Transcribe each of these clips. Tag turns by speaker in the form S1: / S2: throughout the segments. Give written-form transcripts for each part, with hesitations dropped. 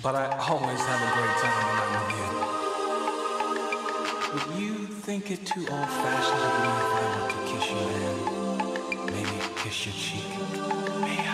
S1: But I always have a great time when I'm with you. Would you think it too old-fashioned of me if I were to kiss you, man? Maybe kiss your cheek? May I?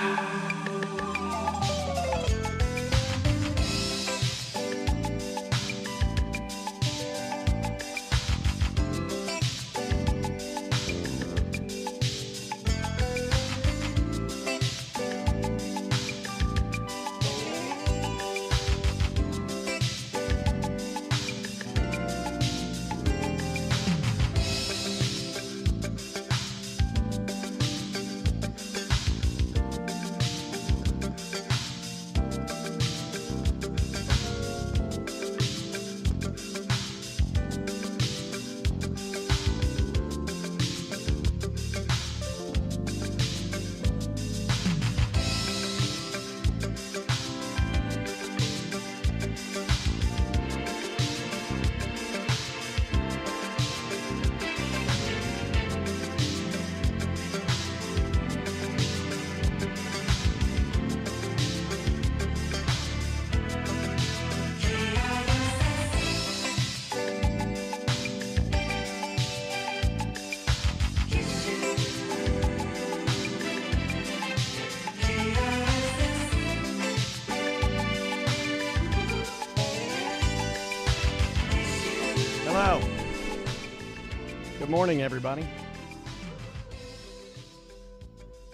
S2: Good morning, everybody.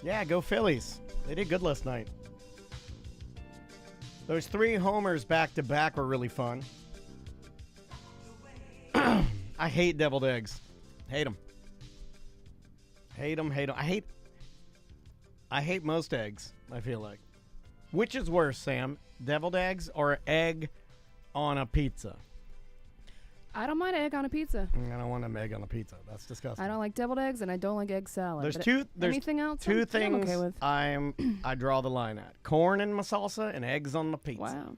S2: Yeah, go Phillies. They did good last night. Those 3 homers back-to-back were really fun. I hate deviled eggs. Hate them. Hate them, hate them. I hate most eggs, I feel like. Which is worse, Sam? Deviled eggs or egg on a pizza?
S3: I don't mind egg on a pizza.
S2: I don't want an egg on a pizza. That's disgusting.
S3: I don't like deviled eggs, and I don't like egg salad.
S2: There's
S3: anything else?
S2: Two
S3: I'm
S2: things
S3: okay with.
S2: I draw the line at: corn in my salsa and eggs on the pizza.
S3: Wow.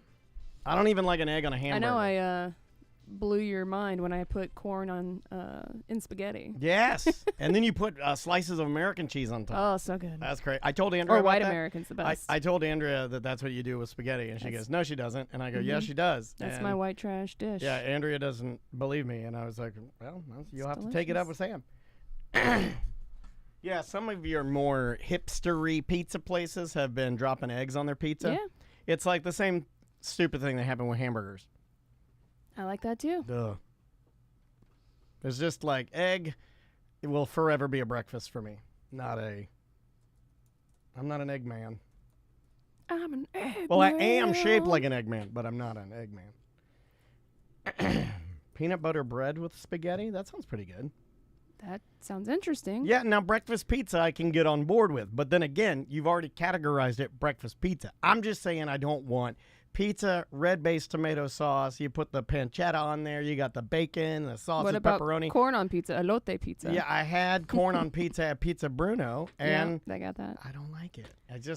S2: I don't even like an egg on a hamburger.
S3: I know. blew your mind when I put corn on in spaghetti.
S2: Yes. And then you put slices of American cheese on top.
S3: Oh, so good.
S2: That's great. I told Andrea
S3: Or
S2: about
S3: white
S2: that.
S3: American's the best.
S2: I told Andrea that that's what you do with spaghetti, and she
S3: That's-
S2: goes, "No, she doesn't." And I go,
S3: Mhm.
S2: "Yes, she does."
S3: That's
S2: and
S3: my white trash dish.
S2: Yeah, Andrea doesn't believe me, and I was like, "Well, you'll have to take it up with Sam." Yeah, some of your more hipstery pizza places have been dropping eggs on their pizza.
S3: Yeah,
S2: It's like the same stupid thing that happened with hamburgers.
S3: I like that too.
S2: Duh. There's just like egg. It will forever be a breakfast for me. I'm not an egg man.
S3: I'm an egg.
S2: Well, I am shaped
S3: man.
S2: like an egg man, but I'm not an egg man. Peanut butter bread with spaghetti? That sounds pretty good.
S3: That sounds interesting.
S2: Yeah, now breakfast pizza I can get on board with. But then again, you've already categorized it breakfast pizza. I'm just saying I don't want pizza, red-based tomato sauce. You put the pancetta on there. You got the bacon, the sausage,
S3: What about
S2: pepperoni.
S3: corn on pizza? Elote pizza.
S2: Yeah, I had corn on pizza at Pizza Bruno, and
S3: yeah, they got that.
S2: I don't like it.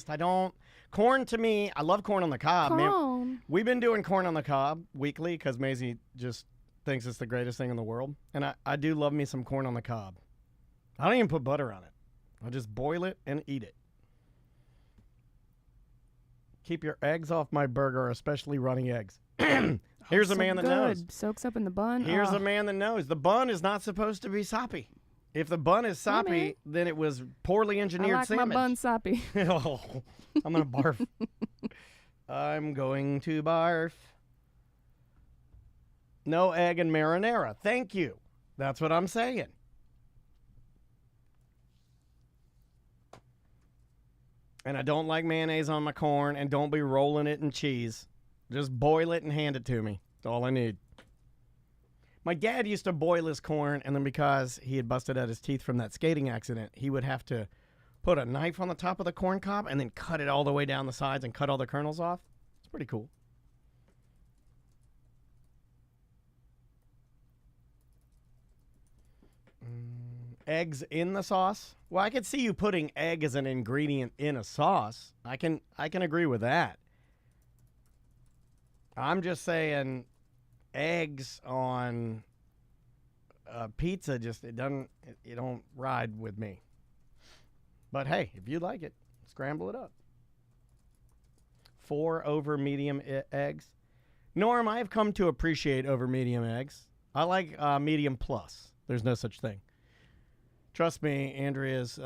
S2: I don't. Corn to me, I love corn on the cob. Man,
S3: Corn.
S2: we've been doing corn on the cob weekly because Maisie just thinks it's the greatest thing in the world. And I do love me some corn on the cob. I don't even put butter on it. I just boil it and eat it. Keep your eggs off my burger, especially runny eggs. Here's a
S3: So
S2: man that
S3: good.
S2: knows.
S3: Soaks up in the bun.
S2: Here's
S3: Oh.
S2: a man that knows. The bun is not supposed to be soppy. If the bun is
S3: Yeah, man.
S2: soppy, then it was poorly
S3: I
S2: engineered
S3: like
S2: sandwich.
S3: my bun soppy.
S2: Oh, I'm gonna barf. I'm going to barf. No egg and marinara. Thank you. That's what I'm saying. And I don't like mayonnaise on my corn, and don't be rolling it in cheese. Just boil it and hand it to me. That's all I need. My dad used to boil his corn, and then because he had busted out his teeth from that skating accident, he would have to put a knife on the top of the corn cob and then cut it all the way down the sides and cut all the kernels off. It's pretty cool. Eggs in the sauce? Well, I could see you putting egg as an ingredient in a sauce. I can agree with that. I'm just saying eggs on pizza just it don't ride with me. But hey, if you like it, scramble it up. 4 over medium eggs. Norm, I've come to appreciate over medium eggs. I like medium plus. There's no such thing. Trust me, Andrea's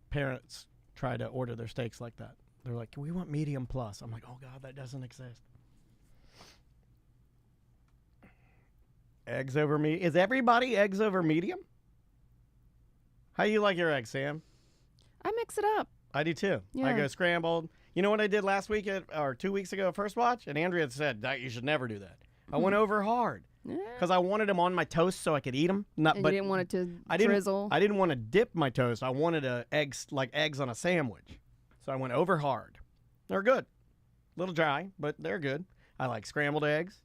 S2: parents try to order their steaks like that. They're like, we want medium plus. I'm like, oh, God, that doesn't exist. Eggs over medium. Is everybody eggs over medium? How you like your eggs, Sam?
S3: I mix it up.
S2: I do too. I
S3: Yeah.
S2: go scrambled. You know what I did last week or 2 weeks ago at First Watch? And Andrea said that you should never do that. I went over hard
S3: Yeah.
S2: because I wanted them on my toast so I could eat them.
S3: And you didn't want it to drizzle.
S2: I didn't want to dip my toast. I wanted eggs on a sandwich. So I went over hard. They're good. A little dry, but they're good. I like scrambled eggs.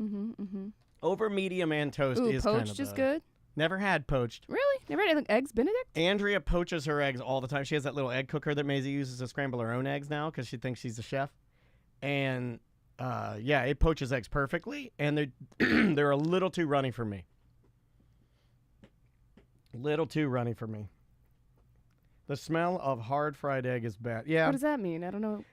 S3: Mm-hmm.
S2: Over medium and toast
S3: Ooh,
S2: is kind
S3: poached
S2: of
S3: is good.
S2: Never had poached.
S3: Really? Never had like eggs Benedict?
S2: Andrea poaches her eggs all the time. She has that little egg cooker that Maisie uses to scramble her own eggs now because she thinks she's a chef. And yeah, it poaches eggs perfectly, and they're they're a little too runny for me. Little too runny for me. The smell of hard fried egg is bad. Yeah,
S3: What does that mean? I don't know.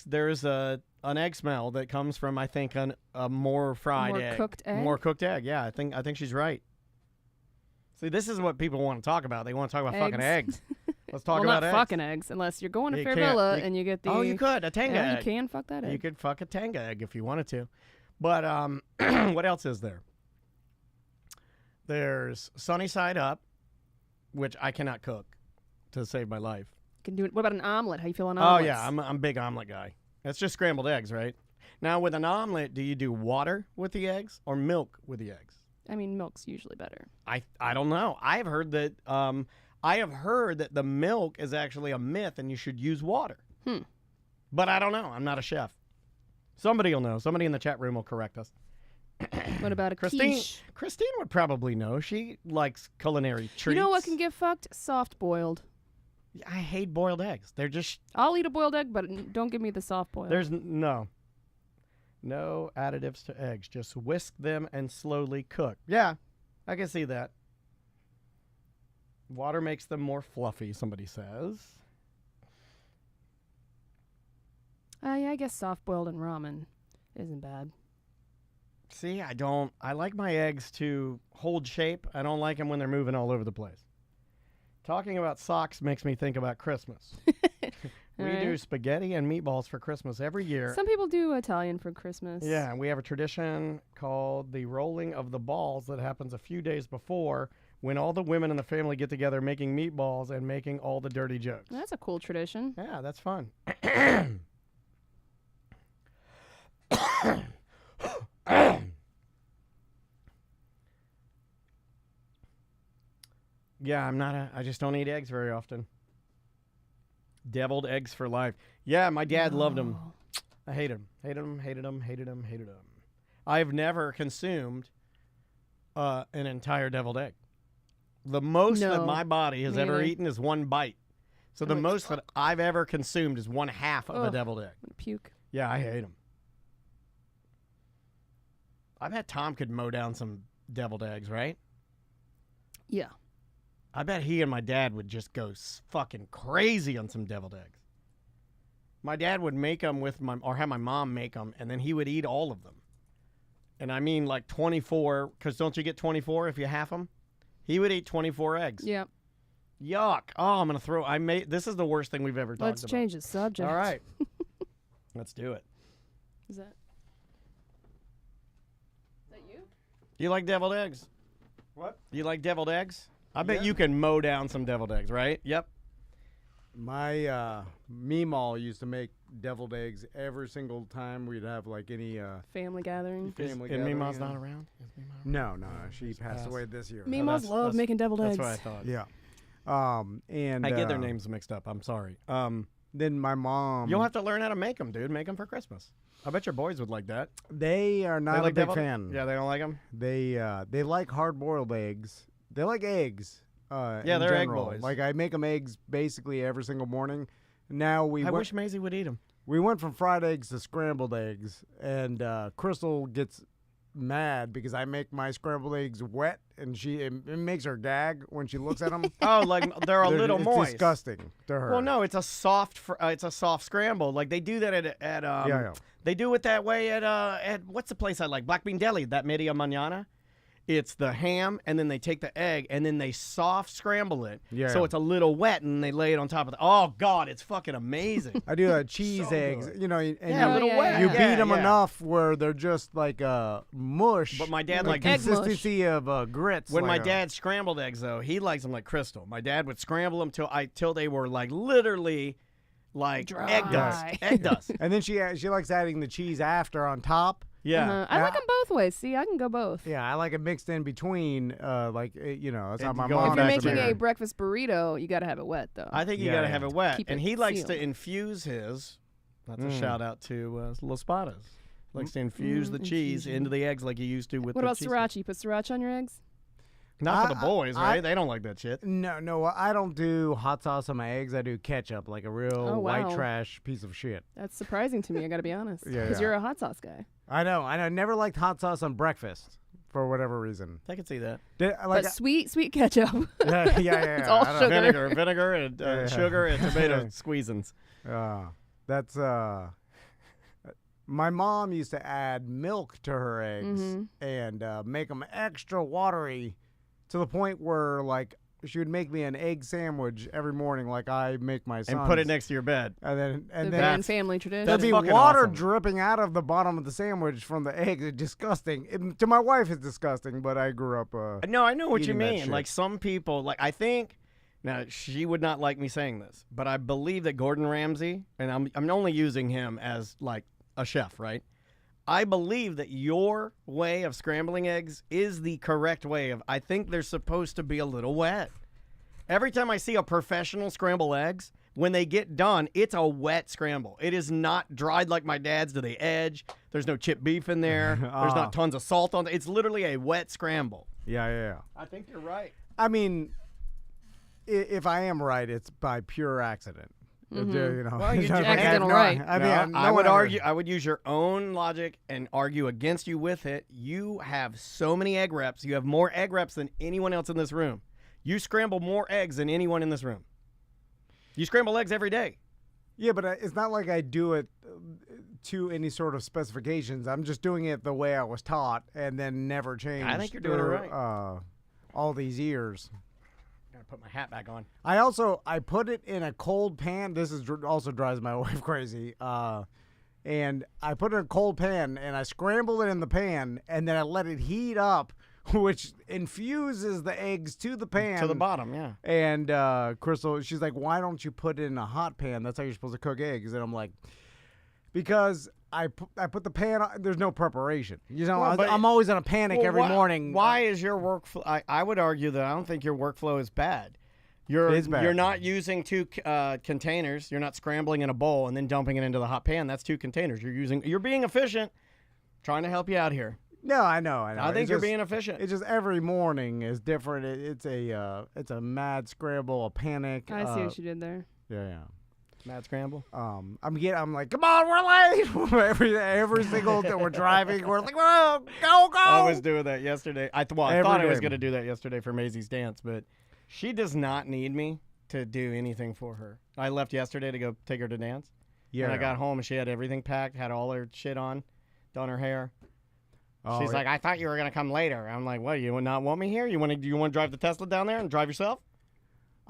S2: there's an egg smell that comes from I think a more fried
S3: More
S2: egg.
S3: cooked egg?
S2: More cooked egg. Yeah, I think she's right. See, this is what people want to talk about. They want to talk about fucking eggs. Let's talk
S3: well,
S2: about
S3: not
S2: eggs.
S3: fucking eggs, unless you're going to
S2: You
S3: Fair
S2: can't-
S3: Villa
S2: you-
S3: and you get the.
S2: Oh, you could a tanga
S3: Yeah,
S2: egg.
S3: you can fuck that egg.
S2: You could fuck a tanga egg if you wanted to. But what else is there? There's Sunny Side Up, which I cannot cook to save my life.
S3: Can do it. What about an omelet? How you feel on
S2: Oh
S3: omelets?
S2: yeah, I'm a big omelet guy. It's just scrambled eggs, right? Now with an omelet, do you do water with the eggs or milk with the eggs?
S3: I mean, milk's usually better.
S2: I don't know. I've heard that the milk is actually a myth and you should use water. But I don't know. I'm not a chef. Somebody will know. Somebody in the chat room will correct us.
S3: What about a
S2: Christine
S3: quiche?
S2: would probably know. She likes culinary treats.
S3: You know what can get fucked? Soft boiled.
S2: I hate boiled eggs. They're just
S3: I'll eat a boiled egg, but don't give me the soft boiled.
S2: no. No additives to eggs. Just whisk them and slowly cook. Yeah, I can see that. Water makes them more fluffy, somebody says.
S3: Yeah, I guess soft-boiled and ramen isn't bad.
S2: See, I like my eggs to hold shape. I don't like them when they're moving all over the place. Talking about socks makes me think about Christmas. We
S3: Alright.
S2: do spaghetti and meatballs for Christmas every year.
S3: Some people do Italian for Christmas.
S2: Yeah, and we have a tradition called the rolling of the balls that happens a few days before when all the women in the family get together making meatballs and making all the dirty jokes.
S3: That's a cool tradition.
S2: Yeah, that's fun. Yeah, I just don't eat eggs very often. Deviled eggs for life. Yeah, my dad loved them.
S3: No.
S2: I hated them. Hated them, hated them, hated them, hated them. I've never consumed an entire deviled egg. The most that
S3: No,
S2: my body has
S3: me
S2: ever
S3: neither.
S2: eaten is one bite. So the
S3: like,
S2: most that I've ever consumed is one half of a
S3: Ugh.
S2: deviled egg.
S3: I'm gonna puke.
S2: Yeah, I hate them. I bet Tom could mow down some deviled eggs, right?
S3: Yeah.
S2: I bet he and my dad would just go fucking crazy on some deviled eggs. My dad would make them or have my mom make them, and then he would eat all of them. And I mean like 24, because don't you get 24 if you half them? He would eat 24 eggs.
S3: Yeah.
S2: Yuck. Oh, I'm going to this is the worst thing we've ever talked
S3: Let's
S2: about.
S3: change the subject.
S2: All right. Let's do it.
S3: Is that you?
S2: You like deviled eggs?
S4: What?
S2: You like deviled eggs? I bet
S4: Yeah.
S2: you can mow down some deviled eggs, right? Yep.
S4: My Meemaw used to make deviled eggs every single time we'd have like any
S3: Family gathering.
S4: family
S2: And
S4: gathering.
S2: Meemaw's not around? Is Meemaw around?
S4: No, no, she
S2: She's
S4: passed
S2: passed.
S4: away this year.
S3: Meemaws love
S2: that's-
S3: making deviled
S2: That's
S3: eggs.
S2: what I thought.
S4: Yeah. And
S2: I get their names mixed up. I'm sorry.
S4: Then my mom.
S2: You'll have to learn how to make them, dude. Make them for Christmas. I bet your boys would like that.
S4: They are
S2: They
S4: not
S2: like
S4: a big
S2: deviled-
S4: fan.
S2: Yeah, they don't like them.
S4: They like hard boiled eggs. They like eggs.
S2: Yeah,
S4: in
S2: they're egg
S4: general.
S2: boys.
S4: Like I make them eggs basically every single morning. Now
S2: I wish Maisie would eat them.
S4: we went from fried eggs to scrambled eggs, and Crystal gets mad because I make my scrambled eggs wet, and it makes her gag when she looks at them.
S2: Oh, like they're a little
S4: it's
S2: moist.
S4: disgusting to her.
S2: Well, no, it's a soft scramble. Like they do that at
S4: Yeah.
S2: They do it that way at what's the place I like? Black Bean Deli, that media mañana. It's the ham, and then they take the egg, and then they soft scramble it.
S4: Yeah.
S2: So it's a little wet, and they lay it on top of the. Oh God, it's fucking amazing.
S4: I do cheese
S2: So
S4: eggs,
S2: good.
S4: and
S2: Yeah,
S3: a
S2: a little
S3: yeah,
S2: wet.
S3: yeah.
S4: you
S3: Yeah,
S4: beat them
S2: yeah.
S4: enough where they're just like mush.
S2: But my dad
S4: the
S2: liked
S3: Egg mush.
S4: consistency of grits.
S2: When my
S4: like
S2: dad scrambled eggs, though, he likes them like Crystal. My dad would scramble them till they were like literally like egg dust.
S3: Dry.
S2: Egg dust.
S4: and then she likes adding the cheese after on top.
S2: Yeah.
S3: I like
S4: Yeah.
S3: them both ways. See, I can go both.
S4: Yeah, I like it mixed in between. That's how
S2: And
S4: my
S2: go
S4: mom.
S3: If you're
S2: Mom
S4: used to
S3: making
S4: make
S3: a
S4: it.
S3: breakfast burrito, you got to have it wet, though.
S2: I think you
S4: Yeah,
S2: got to
S4: yeah.
S2: have it wet.
S3: Keep
S2: And
S3: it
S2: he likes to
S3: sealed.
S2: infuse his. That's a
S4: Mm.
S2: shout out to Los Patas. Likes to infuse the cheese
S3: infusion.
S2: into the eggs like you used to with
S3: What
S2: the
S3: about
S2: cheese.
S3: sriracha? You put sriracha on your eggs?
S2: Not for the
S4: I-
S2: boys,
S4: I-
S2: right? They don't like that shit.
S4: No, I don't do hot sauce on my eggs. I do ketchup, like a real
S3: Oh,
S4: white
S3: wow.
S4: trash piece of shit.
S3: That's surprising to me. I got to be honest.
S4: Yeah,
S3: Because
S4: yeah.
S3: you're a hot sauce guy.
S4: I know. Never liked hot sauce on breakfast for whatever reason.
S2: I can see that.
S4: Like,
S3: But sweet
S4: yeah.
S3: It's all
S4: I know.
S3: sugar.
S2: Vinegar, and
S4: Yeah.
S2: sugar, and tomato squeezins.
S4: That's my mom used to add milk to her eggs
S3: Mhm.
S4: and make them extra watery to the point where like she would make me an egg sandwich every morning like I make my sons.
S2: And put it next to your bed.
S4: and then
S3: The
S4: and
S3: Van
S4: then
S3: family tradition.
S2: That's
S4: there'd be
S2: fucking
S4: water
S2: awesome.
S4: dripping out of the bottom of the sandwich from the eggs. It's disgusting. To my wife, it's disgusting, but I grew up.
S2: No, I know what you
S4: eating that
S2: mean.
S4: shit.
S2: Like some people, like I think. Now she would not like me saying this, but I believe that Gordon Ramsay, and I'm only using him as like a chef, right? I believe that your way of scrambling eggs is the correct way of. I think they're supposed to be a little wet. Every time I see a professional scramble eggs, when they get done, it's a wet scramble. It is not dried like my dad's to the edge. There's no chipped beef in there. There's not tons of salt on it. It's literally a wet scramble.
S4: Yeah.
S2: I think you're right.
S4: I mean, if I am right, it's by pure accident. You know,
S2: Well, you
S4: it's not
S2: ju-
S4: like I have
S3: accidental
S4: no-
S3: right.
S4: I mean,
S2: No,
S4: no
S2: I
S4: one
S2: would
S4: ever-
S2: argue. I would use your own logic and argue against you with it. You have so many egg reps. You have more egg reps than anyone else in this room. You scramble more eggs than anyone in this room. You scramble eggs every day.
S4: Yeah, but it's not like I do it to any sort of specifications. I'm just doing it the way I was taught, and then never changed.
S2: I think you're doing it
S4: through,
S2: right.
S4: All these years.
S2: Gotta put my hat back on.
S4: I put it in a cold pan. This is also drives my wife crazy. And I put it in a cold pan, and I scramble it in the pan, and then I let it heat up, which infuses the eggs to the pan.
S2: To the bottom, yeah.
S4: And Crystal, she's like, "Why don't you put it in a hot pan? That's how you're supposed to cook eggs." And I'm like, "Because I put the pan on, there's no preparation. You know,
S2: Well, but-
S4: I'm always in a panic
S2: Well,
S4: every
S2: why-
S4: morning."
S2: Why is your workflow? I would argue that I don't think your workflow is bad.
S4: It's bad.
S2: You're not using two containers. You're not scrambling in a bowl and then dumping it into the hot pan. That's two containers. You're being efficient. Trying to help you out here.
S4: No, I know.
S2: I
S4: It's
S2: think you're
S4: just-
S2: being efficient.
S4: It's just every morning is different. It's a mad scramble, a panic.
S3: I see what you did there.
S4: Yeah.
S2: Mad scramble.
S4: I'm like, come on, we're late. every single day we're driving, we're like, whoa, go.
S2: I was doing that yesterday. I thought I was
S4: day.
S2: going to do that yesterday for Maisie's dance, but she does not need me to do anything for her. I left yesterday to go take her to dance.
S4: Yeah.
S2: And I got home and she had everything packed, had all her shit on, done her hair.
S4: Oh,
S2: She's like, I thought you were gonna come later. I'm like, what? You would not want me here? You want to drive the Tesla down there and drive yourself?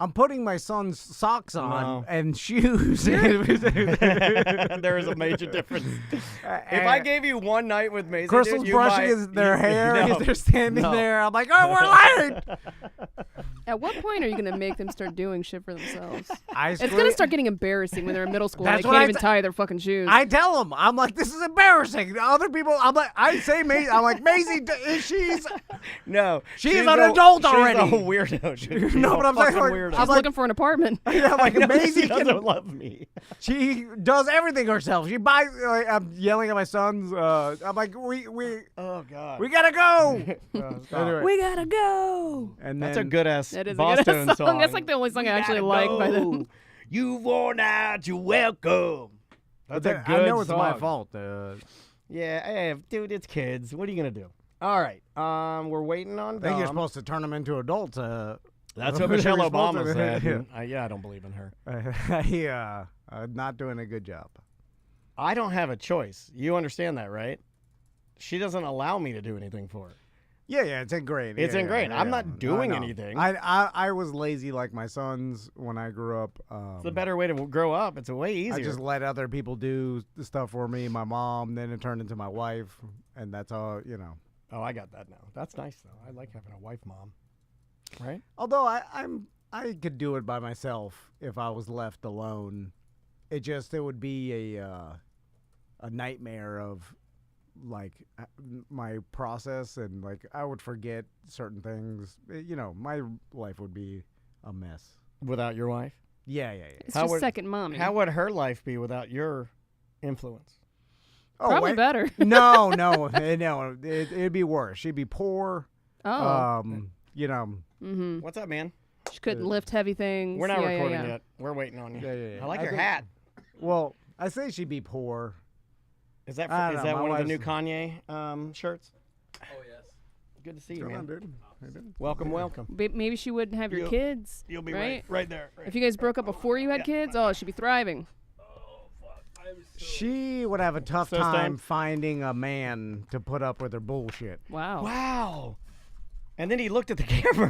S4: I'm putting my son's socks on
S2: No.
S4: and shoes.
S2: There is a major difference. If I gave you one night with Maisie,
S4: Crystal's
S2: dude, you
S4: brushing their hair.
S2: No,
S4: They're standing
S2: no.
S4: there. I'm like, oh, we're late.
S3: At what point are you going to make them start doing shit for themselves?
S4: I
S3: It's going to start getting embarrassing when they're in middle school and
S4: That's
S3: they
S4: what
S3: can't
S4: I
S3: even
S4: t-
S3: tie their fucking shoes.
S4: I tell them, I'm like, this is embarrassing. Other people, I'm like, I say, Maisie, I'm like, Maisie, she's
S2: No,
S4: She's
S2: she's
S4: an adult
S2: she's
S4: already.
S2: a weirdo. She's
S4: No,
S2: a
S4: but I'm saying,
S2: fucking
S4: like,
S2: weirdo.
S3: She's
S4: I'm like-
S3: looking for an apartment.
S4: yeah, I'm like,
S2: I know
S4: Maisie
S2: she
S4: can
S2: doesn't love me.
S4: She does everything herself. She buys. Like, I'm yelling at my sons. I'm like, we
S2: Oh God.
S4: gotta go. Anyway,
S3: We gotta go.
S4: and
S2: That's a
S4: then
S2: good ass
S3: That is a
S2: Boston
S3: good ass song.
S2: song.
S3: That's like the only song I actually
S2: Gotta
S3: like by
S2: go.
S3: them.
S2: You've worn out your welcome. That's a
S4: then
S2: good
S4: I know it's my
S2: song.
S4: fault.
S2: Yeah, hey, dude, it's kids. What are you gonna do? All right, we're waiting on
S4: I think you're
S2: Dom.
S4: supposed to turn them into adults.
S2: That's what
S4: You're
S2: Michelle
S4: supposed
S2: Obama
S4: to-
S2: said.
S4: yeah.
S2: and I don't believe in her.
S4: Yeah, not doing a good job.
S2: I don't have a choice. You understand that, right? She doesn't allow me to do anything for her.
S4: Yeah, it's in grade.
S2: It's
S4: yeah,
S2: in grade.
S4: yeah,
S2: I'm
S4: yeah.
S2: not doing
S4: I know.
S2: anything.
S4: I was lazy like my sons when I grew up.
S2: It's a better way to grow up. It's a way easier.
S4: I just let other people do the stuff for me. My mom, then it turned into my wife, and that's all.
S2: Oh, I got that now. That's nice though. I like having a wife mom. Right?
S4: Although I could do it by myself if I was left alone. It would be a nightmare of like my process, and like I would forget certain things. My life would be a mess.
S2: Without your wife?
S4: Yeah.
S3: It's
S2: How
S3: just
S2: would-
S3: second mommy.
S2: How would her life be without your influence?
S3: Probably
S4: wait.
S3: better.
S4: No, it'd be worse. She'd be poor.
S3: Oh. Mm-hmm.
S2: What's up, man?
S3: She couldn't lift heavy things.
S2: We're not
S3: Yeah,
S2: recording
S3: yeah.
S2: yet. We're waiting on you.
S4: Yeah.
S2: I like your
S4: think-
S2: hat.
S4: Well, I say she'd be poor.
S2: Is that
S4: I don't
S2: is
S4: know,
S2: that
S4: my
S2: one of the
S4: wife's-
S2: new Kanye shirts? Oh yes. Good to see you,
S4: Come
S2: man.
S4: on, dude. How you doing?
S2: Welcome.
S3: Maybe she wouldn't have your
S2: You'll-
S3: kids.
S2: You'll be
S3: right?
S2: right there. Right.
S3: If you guys broke up before you had kids, oh, she'd be thriving.
S4: She would have a tough
S2: So
S4: time
S2: stoned.
S4: finding a man to put up with her bullshit.
S3: Wow.
S2: Wow. And then he looked at the camera.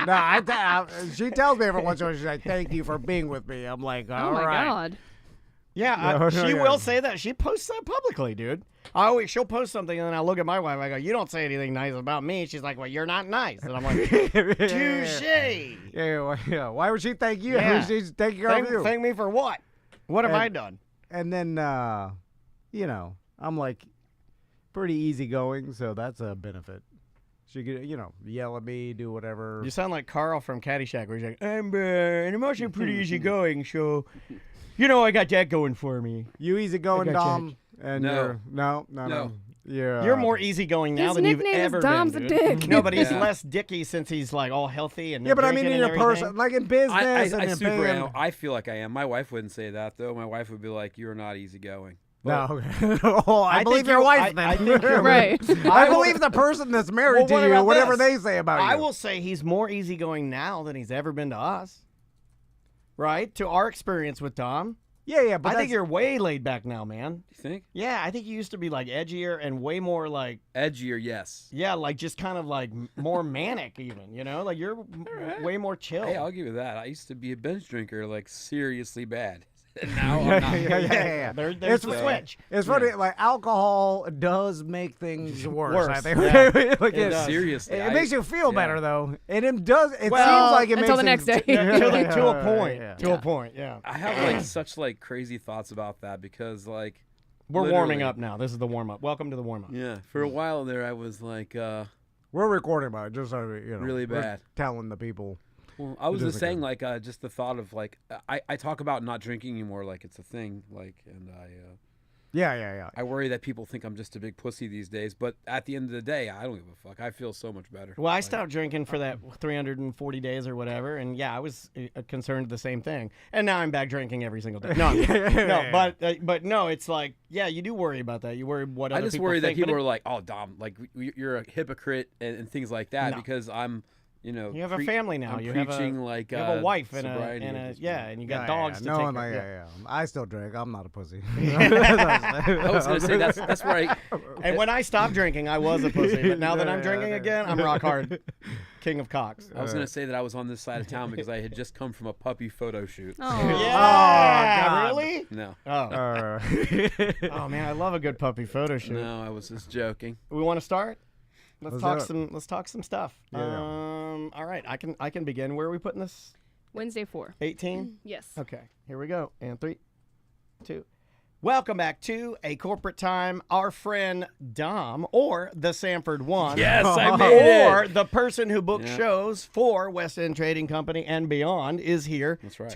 S4: No, she tells me every once in a while, she's like, "Thank you for being with me." I'm like,
S3: Oh
S4: "All
S3: my
S4: right."
S3: God.
S2: Yeah,
S4: No,
S2: she
S4: yeah.
S2: will say that. She posts that publicly, dude. She'll post something, and then I look at my wife. I go, "You don't say anything nice about me." She's like, "Well, you're not nice," and I'm like, "Touche."
S4: Yeah. Why would she thank you?
S2: Yeah.
S4: She's taking care of you.
S2: Thank me for what? What have
S4: And-
S2: I done?
S4: And then, I'm like pretty easygoing, so that's a benefit. She could, yell at me, do whatever.
S2: You sound like Carl from Caddyshack, where he's like, I'm also pretty easygoing, so I got that going for me.
S4: You easygoing,
S2: I got
S4: Dom? And
S5: No.
S4: you're no.
S5: No.
S2: You're more easygoing now
S3: His
S2: than you've
S3: nickname is
S2: ever
S3: Dom's
S2: been.
S3: a
S2: dude.
S3: dick.
S2: No, but he's
S5: Yeah.
S2: less dicky since he's like all healthy and
S4: Yeah, but I mean
S2: drinking
S4: in
S2: and
S4: your
S2: everything.
S4: person, like in business and
S5: I
S4: in
S5: super
S4: fame.
S5: am. I feel like I am. My wife wouldn't say that though. My wife would be like, "You're not easygoing."
S4: No, oh, I
S2: I
S4: believe
S2: think
S4: your
S2: you-
S4: wife.
S2: I
S4: then.
S2: think you're
S3: Right.
S4: I believe the person that's married
S2: Well,
S4: to
S2: what
S4: you,
S2: about
S4: whatever
S2: this?
S4: they say about you.
S2: I will say he's more easygoing now than he's ever been to us. Right? To our experience with Dom.
S4: Yeah, but
S2: I think
S4: that's-
S2: you're way laid back now, man.
S5: You think?
S2: Yeah, I think you used to be like edgier and way more like,
S5: Edgier, yes.
S2: yeah, like just kind of like more manic even, you know? Like you're way more chill.
S5: Hey, I'll give you that. I used to be a binge drinker, like seriously bad. And now I'm not.
S4: yeah.
S2: There's
S4: It's
S2: the
S4: fu-
S2: switch.
S4: It's funny, like alcohol does make things worse. I
S2: Worse,
S4: think.
S2: yeah.
S4: Like,
S2: It does.
S5: Seriously,
S4: It makes you feel
S5: yeah.
S4: better though, and it does. It
S2: Well,
S4: seems like it
S3: until
S4: makes
S3: the next
S4: things-
S3: day.
S2: to a point.
S4: Yeah.
S2: To a point, yeah.
S5: I have like such like crazy thoughts about that because like
S2: We're warming
S5: literally-
S2: up now. This is the warm up. Welcome to the warm up.
S5: Yeah, for a while there, I was like,
S4: We're recording about it, just so you know.
S5: Really
S4: we're
S5: bad.
S4: telling the people.
S5: well, I was
S4: It
S5: just
S4: doesn't
S5: saying like just the thought of like I talk about not drinking anymore like it's a thing like and
S4: Yeah.
S5: I worry that people think I'm just a big pussy these days, but at the end of the day, I don't give a fuck. I feel so much better.
S2: Well, I
S5: Like,
S2: stopped drinking for that 340 days or whatever, and yeah, I was concerned the same thing. And now I'm back drinking every single day. No, but no, it's like, yeah, you do worry about that. You worry what
S5: I
S2: other
S5: just
S2: people
S5: worry that
S2: think, but
S5: people are like, "Oh, Dom, like you're a hypocrite" and things like that
S2: No.
S5: because I'm, you know,
S2: you have a family now.
S5: I'm
S2: you have
S5: preaching like
S2: you have a wife and
S5: sobriety
S2: a
S5: at this
S2: yeah,
S5: point.
S2: and you got dogs to
S4: no,
S2: take
S4: I'm
S2: care
S4: like,
S2: of.
S4: yeah. I still drink. I'm not a pussy.
S5: I was gonna say that's where I.
S2: And when I stopped drinking, I was a pussy. But now that I'm
S4: Yeah,
S2: drinking
S4: yeah.
S2: again, I'm rock hard, king of cocks.
S5: I was gonna say that I was on this side of town because I had just come from a puppy photo shoot.
S3: Oh.
S2: Yeah,
S4: God.
S2: really?
S5: No,
S2: Oh. Oh man, I love a good puppy photo shoot.
S5: no, I was just joking.
S2: We want to start. Let's
S4: Let's
S2: talk
S4: do it.
S2: some. Let's talk some stuff.
S4: Yeah.
S2: All right, I can begin. Where are we putting this?
S3: Wednesday 4.
S2: 18.
S3: Yes.
S2: Okay, here we go. And 3, 2. Welcome back to A Corporate Time. Our friend Dom, or the Sanford One.
S5: Yes, I made
S2: Or
S5: it.
S2: the person who books
S5: Yeah.
S2: shows for West End Trading Company and beyond is here
S5: That's right.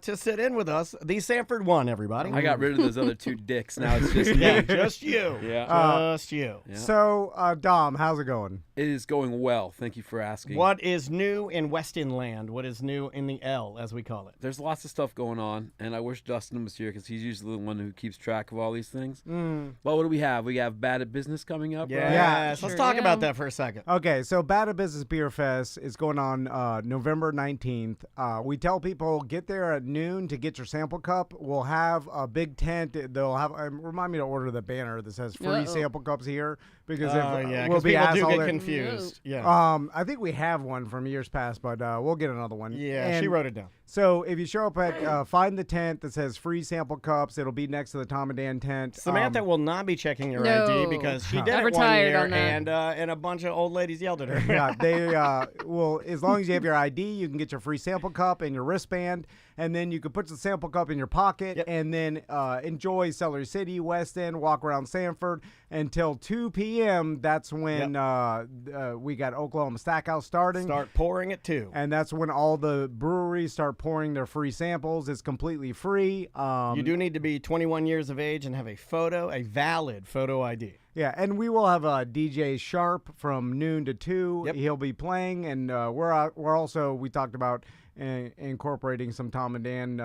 S2: to sit in with us. The Sanford One, everybody.
S5: I got rid of those other two dicks. Now it's just
S2: yeah,
S5: me.
S2: just you.
S5: Yeah.
S2: Just you.
S5: Yeah.
S4: So, Dom, how's it going?
S5: It is going well. Thank you for asking.
S2: What is new in West End land? What is new in the L, as we call it?
S5: There's lots of stuff going on, and I wish Dustin was here because he's usually the one who keeps track of all these things. But what do we have? We have Bad at Business coming up.
S2: Yes.
S5: right?
S4: Yeah,
S2: Let's
S3: sure
S2: talk
S3: do.
S2: about that for a second.
S4: Okay, so Bad at Business Beer Fest is going on November 19th. We tell people get there at noon to get your sample cup. We'll have a big tent. They'll have remind me to order the banner that says free
S3: Uh-oh.
S4: sample cups here because
S2: Oh,
S4: if
S2: yeah,
S4: we'll
S2: 'cause
S4: be
S2: people do
S4: assholed
S2: get
S4: at-
S2: confused. Yeah.
S4: I think we have one from years past, but we'll get another one.
S2: Yeah, she
S4: And
S2: wrote it down.
S4: So if you show up at find the tent that says free sample cups, it'll be next to the Tom and Dan tent.
S2: Samantha will not be checking your ID
S3: No.
S2: because she did
S3: I'm
S2: it one
S3: retired
S2: year,
S3: on that.
S2: and a bunch of old ladies yelled at her.
S4: Yeah, they will. As long as you have your ID, you can get your free sample cup and your wristband, and then you can put the sample cup in your pocket,
S2: Yep.
S4: and then enjoy Celery City, West End, walk around Sanford until 2 p.m. That's when we got Oklahoma Stackhouse starting.
S2: Start pouring it too.
S4: And that's when all the breweries start pouring their free samples. It's completely free.
S2: You do need to be 21 years of age and have a valid photo ID.
S4: Yeah, and we will have DJ Sharp from noon to 2.
S2: Yep.
S4: He'll be playing, and we're also, we talked about incorporating some Tom and Dan,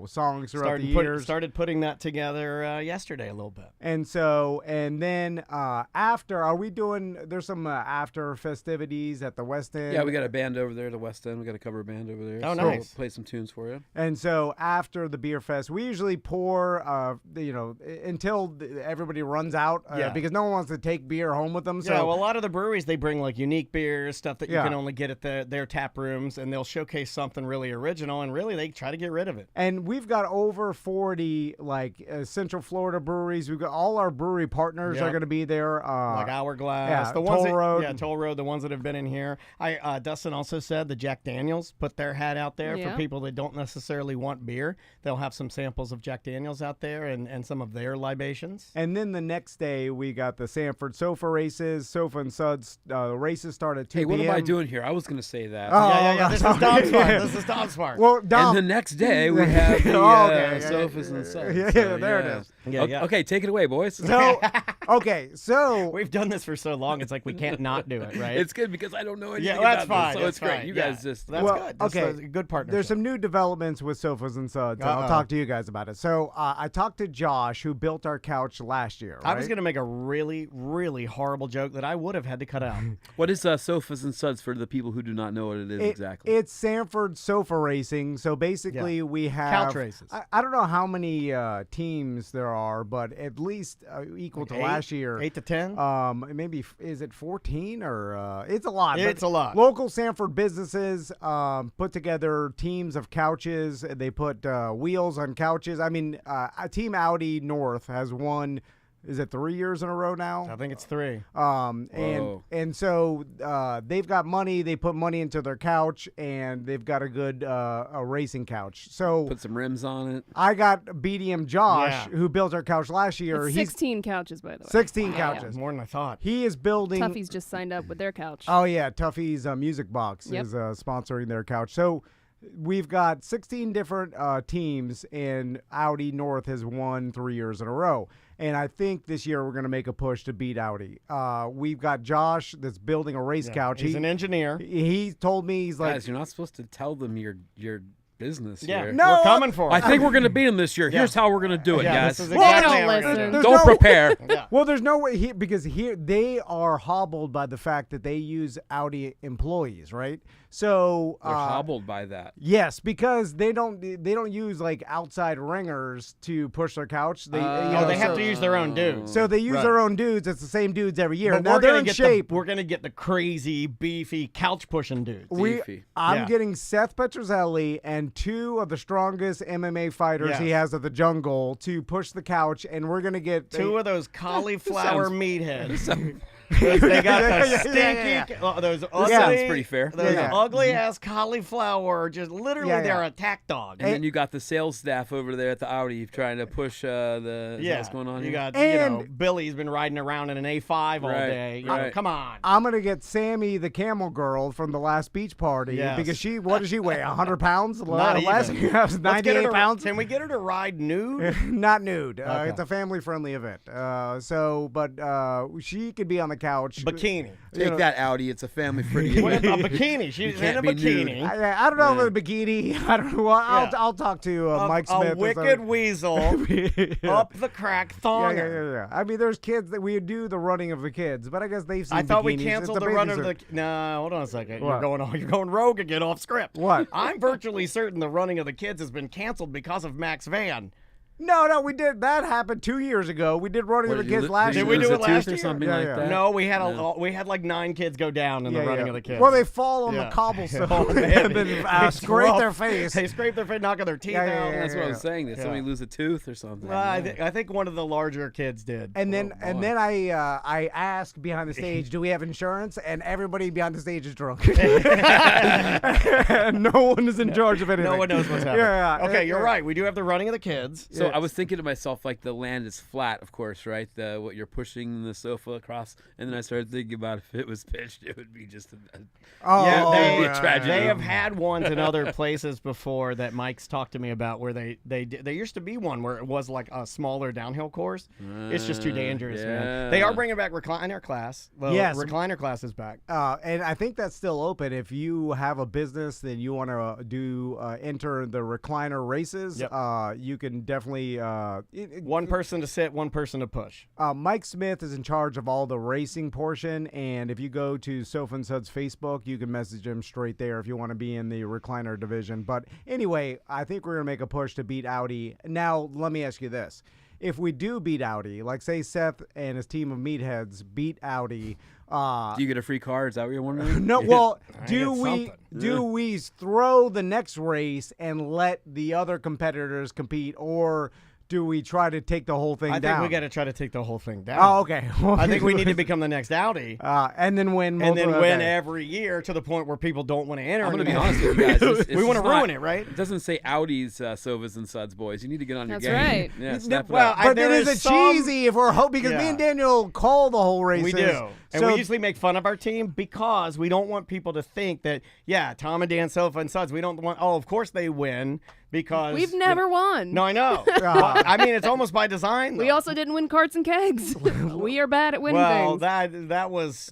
S4: songs throughout the years.
S2: Started putting that together yesterday a little bit.
S4: And so, and then after, there's some after festivities at the West End.
S5: Yeah, we got a band over there, the West End. We got a cover band over there.
S2: Oh,
S5: so
S2: nice.
S5: We'll play some tunes for you.
S4: And so after the beer fest, we usually pour, until everybody runs out,
S2: Yeah.
S4: because no one wants to take beer home with them. So
S2: Yeah, well, a lot of the breweries, they bring like unique beers, stuff that you
S4: Yeah.
S2: can only get at their tap rooms, and they'll showcase something really original, and really they try to get rid of it.
S4: And we've got over 40 Central Florida breweries. We've got all our brewery partners
S2: Yeah.
S4: are going to be there.
S2: Like Hourglass,
S4: yeah,
S2: the ones
S4: Toll Road.
S2: Toll Road, the ones that have been in here. Dustin also said the Jack Daniels put their hat out there
S3: Yeah.
S2: for people that don't necessarily want beer. They'll have some samples of Jack Daniels out there and some of their libations.
S4: And then the next day, we got the Sanford Sofa races. Sofa and Suds races start at 2
S5: Hey, what
S4: p.m.
S5: am I doing here? I was going to say that.
S4: Oh,
S2: yeah. This is
S4: sorry.
S2: Dom's part. This is Dom's part.
S4: Well, Dom.
S5: And the next day, we have the
S4: Oh, okay, yeah,
S5: sofas and suds.
S4: Yeah,
S5: So,
S4: there it
S5: yeah.
S4: is.
S2: Yeah, yeah.
S5: Okay, take it away, boys.
S4: So, okay, so
S2: We've done this for so long, it's like we can't not do it, right?
S5: It's good because I don't know anything
S2: yeah, that's
S5: about
S2: fine.
S5: this, so
S2: that's
S5: it's great.
S2: fine.
S5: You
S2: Yeah,
S5: guys just
S2: that's
S4: Well,
S2: good. That's
S4: okay.
S2: a good partnership.
S4: there's some new developments with Sofas and Suds. I'll
S2: Uh-oh.
S4: talk to you guys about it. So I talked to Josh, who built our couch last year.
S2: I was
S4: right?
S2: going to make a really, really horrible joke that I would have had to cut out.
S5: What is Sofas and Suds for the people who do not know what it is exactly?
S4: It's Sanford Sofa Racing. So basically, we have
S2: Couch races.
S4: I don't know how many teams there are, but at least equal to last year.
S2: 8 to 10?
S4: Maybe is it 14 or it's a lot.
S2: It's
S4: but
S2: a lot.
S4: Local Sanford businesses put together teams of couches. They put wheels on couches. I mean, Team Audi North has won. Is it 3 years in a row now?
S2: I think it's 3.
S5: Whoa.
S4: And so they've got money. They put money into their couch, and they've got a good a racing couch. So
S5: Put some rims on it.
S4: I got BDM Josh,
S2: Yeah.
S4: who built our couch last year.
S3: It's 16 couches, by the way.
S4: 16
S3: Yeah.
S4: couches.
S2: More than I thought.
S4: He is building.
S3: Tuffy's just signed up with their couch.
S4: Oh yeah, Tuffy's Music Box
S3: Yep.
S4: is sponsoring their couch. So we've got 16 different teams, and Audi North has won 3 years in a row. And I think this year we're going to make a push to beat Audi. We've got Josh that's building a race couch.
S2: He's an engineer.
S4: He told me, he's like,
S5: Guys, you're not supposed to tell them your business
S2: Yeah,
S5: here.
S4: No,
S2: we're coming for
S5: I
S2: it.
S5: think we're going to beat them this year.
S2: Yeah.
S5: Here's how we're going to do it,
S2: Yeah,
S5: guys.
S2: this is
S3: Well,
S2: exactly
S3: don't
S2: how we're gonna
S3: listen.
S2: do it.
S5: Don't prepare.
S2: Yeah.
S4: well, there's no way because here they are hobbled by the fact that they use Audi employees, right? So
S5: They're hobbled by that.
S4: yes, because they don't use like outside ringers to push their couch. They
S2: Oh, they have to use their own dudes.
S4: so they use
S2: Right.
S4: their own dudes. It's the same dudes every year.
S2: But
S4: Now
S2: we're
S4: they're
S2: gonna
S4: in
S2: get
S4: shape.
S2: we're going to get the crazy, beefy, couch pushing dudes.
S5: Beefy.
S4: I'm
S2: Yeah.
S4: getting Seth Petrozelli and 2 of the strongest MMA fighters he
S2: Yes.
S4: has at the jungle to push the couch, and we're gonna get
S2: 2 of those cauliflower
S5: Sounds-
S2: meatheads. They got the stinky, those ugly,
S5: Sounds pretty fair.
S2: Those
S4: Yeah.
S2: ugly ass cauliflower. Just literally,
S4: Yeah,
S2: they're
S4: yeah.
S2: attack dogs.
S5: And then you got the sales staff over there at the Audi trying to push is that what's going on
S2: you
S5: here?
S2: got
S4: And-
S2: Billy's been riding around in an A5 all
S5: Right,
S2: day.
S5: right.
S2: Come on.
S4: I'm gonna get Sammy the camel girl from the last beach party
S2: Yes.
S4: because what does she weigh? 100 pounds?
S2: Not
S4: Less?
S2: even.
S4: Yes,
S2: Let's get her
S4: 98
S2: to-
S4: pounds.
S2: Can we get her to ride nude?
S4: Not nude.
S2: Okay.
S4: It's a family-friendly event. But she could be on the couch.
S2: Bikini.
S5: Take that, Audi. It's a family-friendly
S2: What, a
S5: event.
S2: bikini. She's in
S5: can't
S2: a
S5: be nude.
S2: bikini.
S4: I don't know about the bikini. I don't know. Well,
S2: Yeah.
S4: I'll talk to Mike
S2: a
S4: Smith. or
S2: wicked
S4: something.
S2: weasel
S4: Yeah.
S2: up the crack
S4: Yeah,
S2: thonger.
S4: yeah. I mean, there's kids that we do the running of the kids, but I guess they've seen
S2: I thought we
S4: bikinis.
S2: canceled
S4: It's
S2: the
S4: a
S2: run
S4: bathing
S2: of the.
S4: suit.
S2: No, hold on a second.
S4: What?
S2: You're going rogue again off script.
S4: What?
S2: I'm virtually certain the running of the kids has been canceled because of Max Van.
S4: No, we did. That happened 2 years ago. We did running
S5: What,
S4: of the
S5: did you
S4: kids
S5: li-
S4: last
S5: did
S4: year.
S2: we
S5: you
S2: do
S5: lose
S2: it
S5: a tooth
S2: last
S5: or
S2: year?
S5: something
S4: Yeah,
S5: like
S4: yeah.
S5: that?
S2: No, we had like 9 kids go down in the running of the kids.
S4: Well, they fall on
S2: Yeah.
S4: the cobblestone
S2: Oh, man.
S4: and then
S2: It's
S4: scrape
S2: rough.
S4: their face.
S2: They scrape their face, knocking their teeth
S4: Yeah, yeah,
S2: out.
S4: yeah,
S5: That's what I
S4: yeah.
S5: was saying. Did somebody lose a tooth or something?
S2: Well, I think one of the larger kids did.
S4: And then,
S5: Oh,
S4: and
S5: boy.
S4: then I asked behind the stage, "Do we have insurance?" And everybody behind the stage is drunk. No one is in charge of anything.
S2: No one knows what's happening.
S4: Yeah, yeah.
S2: Okay, you're right. We do have the running of the kids.
S5: So I was thinking to myself, like the land is flat, of course, right? What you're pushing the sofa across, and then I started thinking about if it was pitched, it would be just a
S4: Oh,
S2: Yeah,
S5: that'd be a
S4: yeah,
S5: tragedy.
S2: They have had ones in other places before that Mike's talked to me about where there used to be one where it was like a smaller downhill course. It's just too dangerous, man. They are
S5: yeah.
S2: bringing back recliner class. Well,
S4: Yes.
S2: recliner class is back.
S4: And I think that's still open. If you have a business that you want to enter the recliner races,
S2: Yep.
S4: you can definitely.
S2: One person to sit, one person to push.
S4: Mike Smith is in charge of all the racing portion, and if you go to Sofa and Suds Facebook, you can message him straight there if you want to be in the recliner division. But anyway, I think we're going to make a push to beat Audi. Now, let me ask you this. If we do beat Audi, like say Seth and his team of meatheads beat Audi,
S5: Do you get a free car? Is that what you're wondering?
S4: no, well,
S2: I
S4: do
S2: get
S4: we
S2: something.
S4: do we throw the next race and let the other competitors compete, or do we try to take the whole thing
S2: I
S4: down?
S2: think we got to try to take the whole thing down.
S4: Oh, okay.
S2: I think we need to become the next Audi.
S4: and then win.
S2: And then
S4: multiple-
S2: win
S4: okay.
S2: every year to the point where people don't want to enter.
S5: I'm going to be
S2: anymore.
S5: honest with you guys.
S2: We want to ruin it, right?
S5: It doesn't say Audi's Sovas and Suds, boys. You need to get on
S3: That's
S5: your game.
S3: right.
S5: Yeah,
S4: No,
S5: snap it
S2: well,
S5: up.
S2: I-
S4: But
S2: there
S4: then is
S2: is
S4: it
S2: some-
S4: cheesy if we're hoping because me
S2: Yeah.
S4: and Daniel call the whole races.
S2: We do. And
S4: So
S2: we usually make fun of our team because we don't want people to think that, yeah, Tom and Dan Sofa and Suds, we don't want, oh, of course they win. because
S3: We've never won.
S2: No, I know. Well, I mean, it's almost by design.
S3: We
S2: though.
S3: also didn't win carts and kegs. We are bad at winning
S2: well,
S3: things.
S2: that was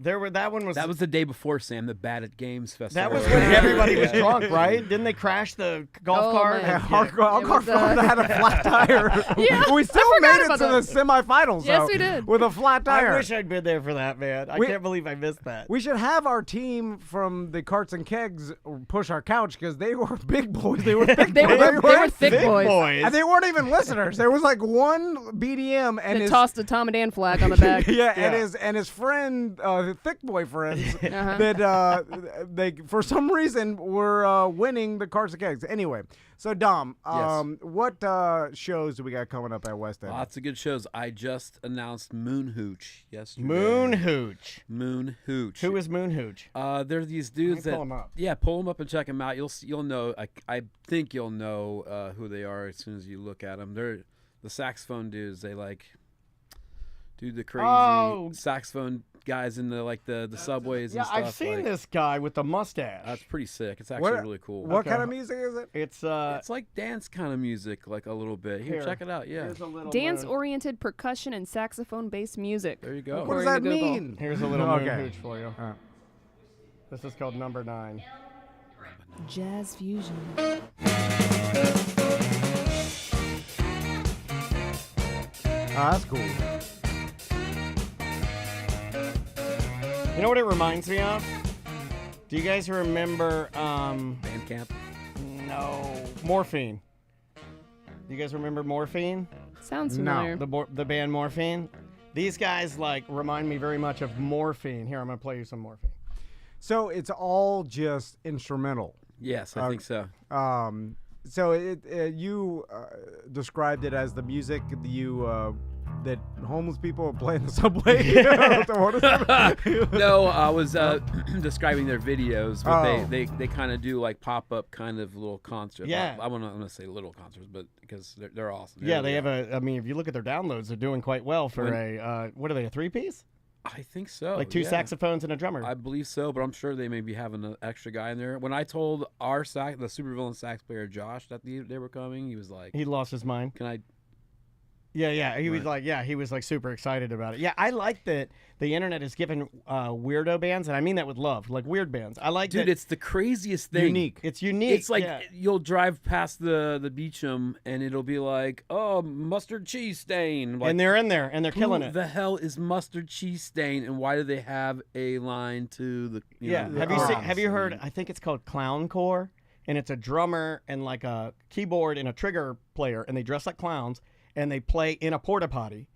S2: that one was
S5: That was the day before, Sam, the Bad at Games Festival.
S2: that was when everybody was drunk, right? Didn't they crash the golf
S3: Oh,
S2: cart?
S3: man.
S4: Our
S3: It
S4: car
S3: was,
S4: had a flat tire.
S3: Yeah,
S4: we still
S3: I forgot
S4: made it
S3: about
S4: to the
S3: that.
S4: semifinals.
S3: Yes,
S4: though,
S3: we did.
S4: with a flat tire.
S2: I wish I'd been there for that, man. I
S4: We-
S2: can't believe I missed that.
S4: We should have our team from the Carts and Kegs push our couch because they were big boys. They were thick
S3: They
S4: boys.
S3: were thick
S2: Big
S3: boys.
S4: And they weren't even listeners. There was like one BDM and
S3: That
S4: his
S3: tossed a Tom and Dan flag on the back.
S4: and his friend, the thick boy friends
S3: Uh-huh.
S4: that they for some reason were winning the Carts and Kegs. Anyway, so Dom, what shows do we got coming up at West End?
S5: Lots of good shows. I just announced Moon Hooch yesterday.
S2: Moon Hooch.
S5: Moon Hooch.
S2: Who is Moon Hooch?
S5: They're these dudes
S2: Let me
S5: that
S2: pull 'em up.
S5: yeah, pull them up and check them out. You'll know. I think you'll know who they are as soon as you look at them. They're the saxophone dudes. They like do the crazy
S2: Oh.
S5: saxophone guys in the subways
S2: Yeah,
S5: and stuff.
S2: I've seen
S5: like,
S2: this guy with the mustache.
S5: That's pretty sick. It's actually
S4: What-
S5: really cool.
S4: What
S2: Okay.
S4: kind of music is it?
S2: It's
S5: It's like dance kind of music, like a little bit. Here,
S2: Here.
S5: check it out. Yeah,
S2: here's a little moon.
S3: Dance-oriented percussion and saxophone-based music.
S5: there you go.
S4: What does
S3: According
S4: that
S3: to Google.
S4: mean?
S2: Here's a little moon
S4: Okay.
S2: hooch for you. This is called Number 9.
S3: Jazz fusion.
S4: Oh, that's cool.
S2: You know what it reminds me of? Do you guys remember
S5: Bandcamp.
S2: no, Morphine? Do you guys remember Morphine?
S3: Sounds
S4: No.
S3: familiar.
S2: The band Morphine? These guys like remind me very much of Morphine. Here, I'm going to play you some Morphine.
S4: So it's all just instrumental.
S5: Yes, I think so.
S4: So you described it as the music that homeless people play in the subway. What is that?
S5: No, I was describing their videos, but
S4: Oh.
S5: they kind of do like pop up kind of little concerts.
S2: Yeah.
S5: I want to say little concerts, but because they're awesome.
S2: Yeah,
S5: They're
S2: they
S5: really
S2: have I mean, if you look at their downloads, they're doing quite well for
S5: When-
S2: a, what are they, a 3-piece?
S5: I think so.
S2: Like 2
S5: yeah.
S2: saxophones and a drummer.
S5: I believe so, but I'm sure they may be having an extra guy in there. When I told our the supervillain sax player Josh that they were coming, he was like,
S2: He lost his mind.
S5: "Can I?"
S2: Yeah, he was
S5: Right.
S2: like, he was like super excited about it. Yeah, I like that the internet is giving weirdo bands, and I mean that with love, like weird bands. I like
S5: Dude,
S2: that
S5: it's the craziest thing.
S4: Unique.
S2: it's unique.
S5: It's like
S2: yeah.
S5: you'll drive past the Beecham and it'll be like, oh, mustard cheese stain. Like,
S2: and they're in there and they're killing
S5: who
S2: it.
S5: the hell is mustard cheese stain, and why do they have a line to the?
S2: Yeah,
S5: know,
S2: have
S5: the
S2: you seen?
S5: chorus?
S2: Have you heard? I think it's called Clown Core, and it's a drummer and like a keyboard and a trigger player, and they dress like clowns and they play in a porta potty,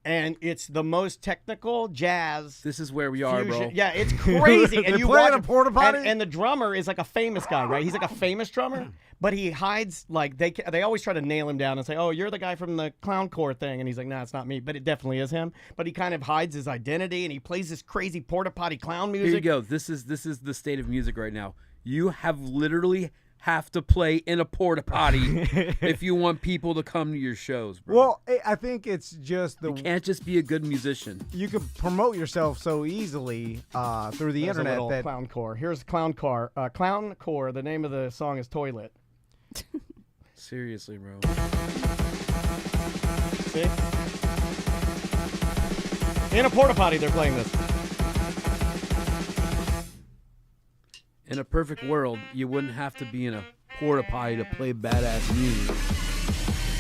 S2: and it's the most technical jazz.
S5: This is where we are, bro.
S2: fusion. Yeah, it's crazy.
S4: They
S2: And you
S4: play
S2: watch
S4: in a
S2: it,
S4: porta potty?
S2: and the drummer is like a famous guy, right? He's like a famous drummer, but he hides. Like they always try to nail him down and say, "Oh, you're the guy from the Clown Core thing," and he's like, "No, it's not me," but it definitely is him. But he kind of hides his identity, and he plays this crazy porta potty clown music.
S5: Here you go. This is the state of music right now. You have to play in a porta potty if you want people to come to your shows, bro.
S4: Well, I think it's just
S5: You can't just be a good musician.
S4: you can promote yourself so easily through the
S2: There's a
S4: internet
S2: little
S4: that
S2: Clown Core. Here's Clown Core. Clown Core. The name of the song is Toilet.
S5: Seriously, bro.
S2: See? In a porta potty, they're playing this.
S5: In a perfect world, you wouldn't have to be in a porta potty to play badass music.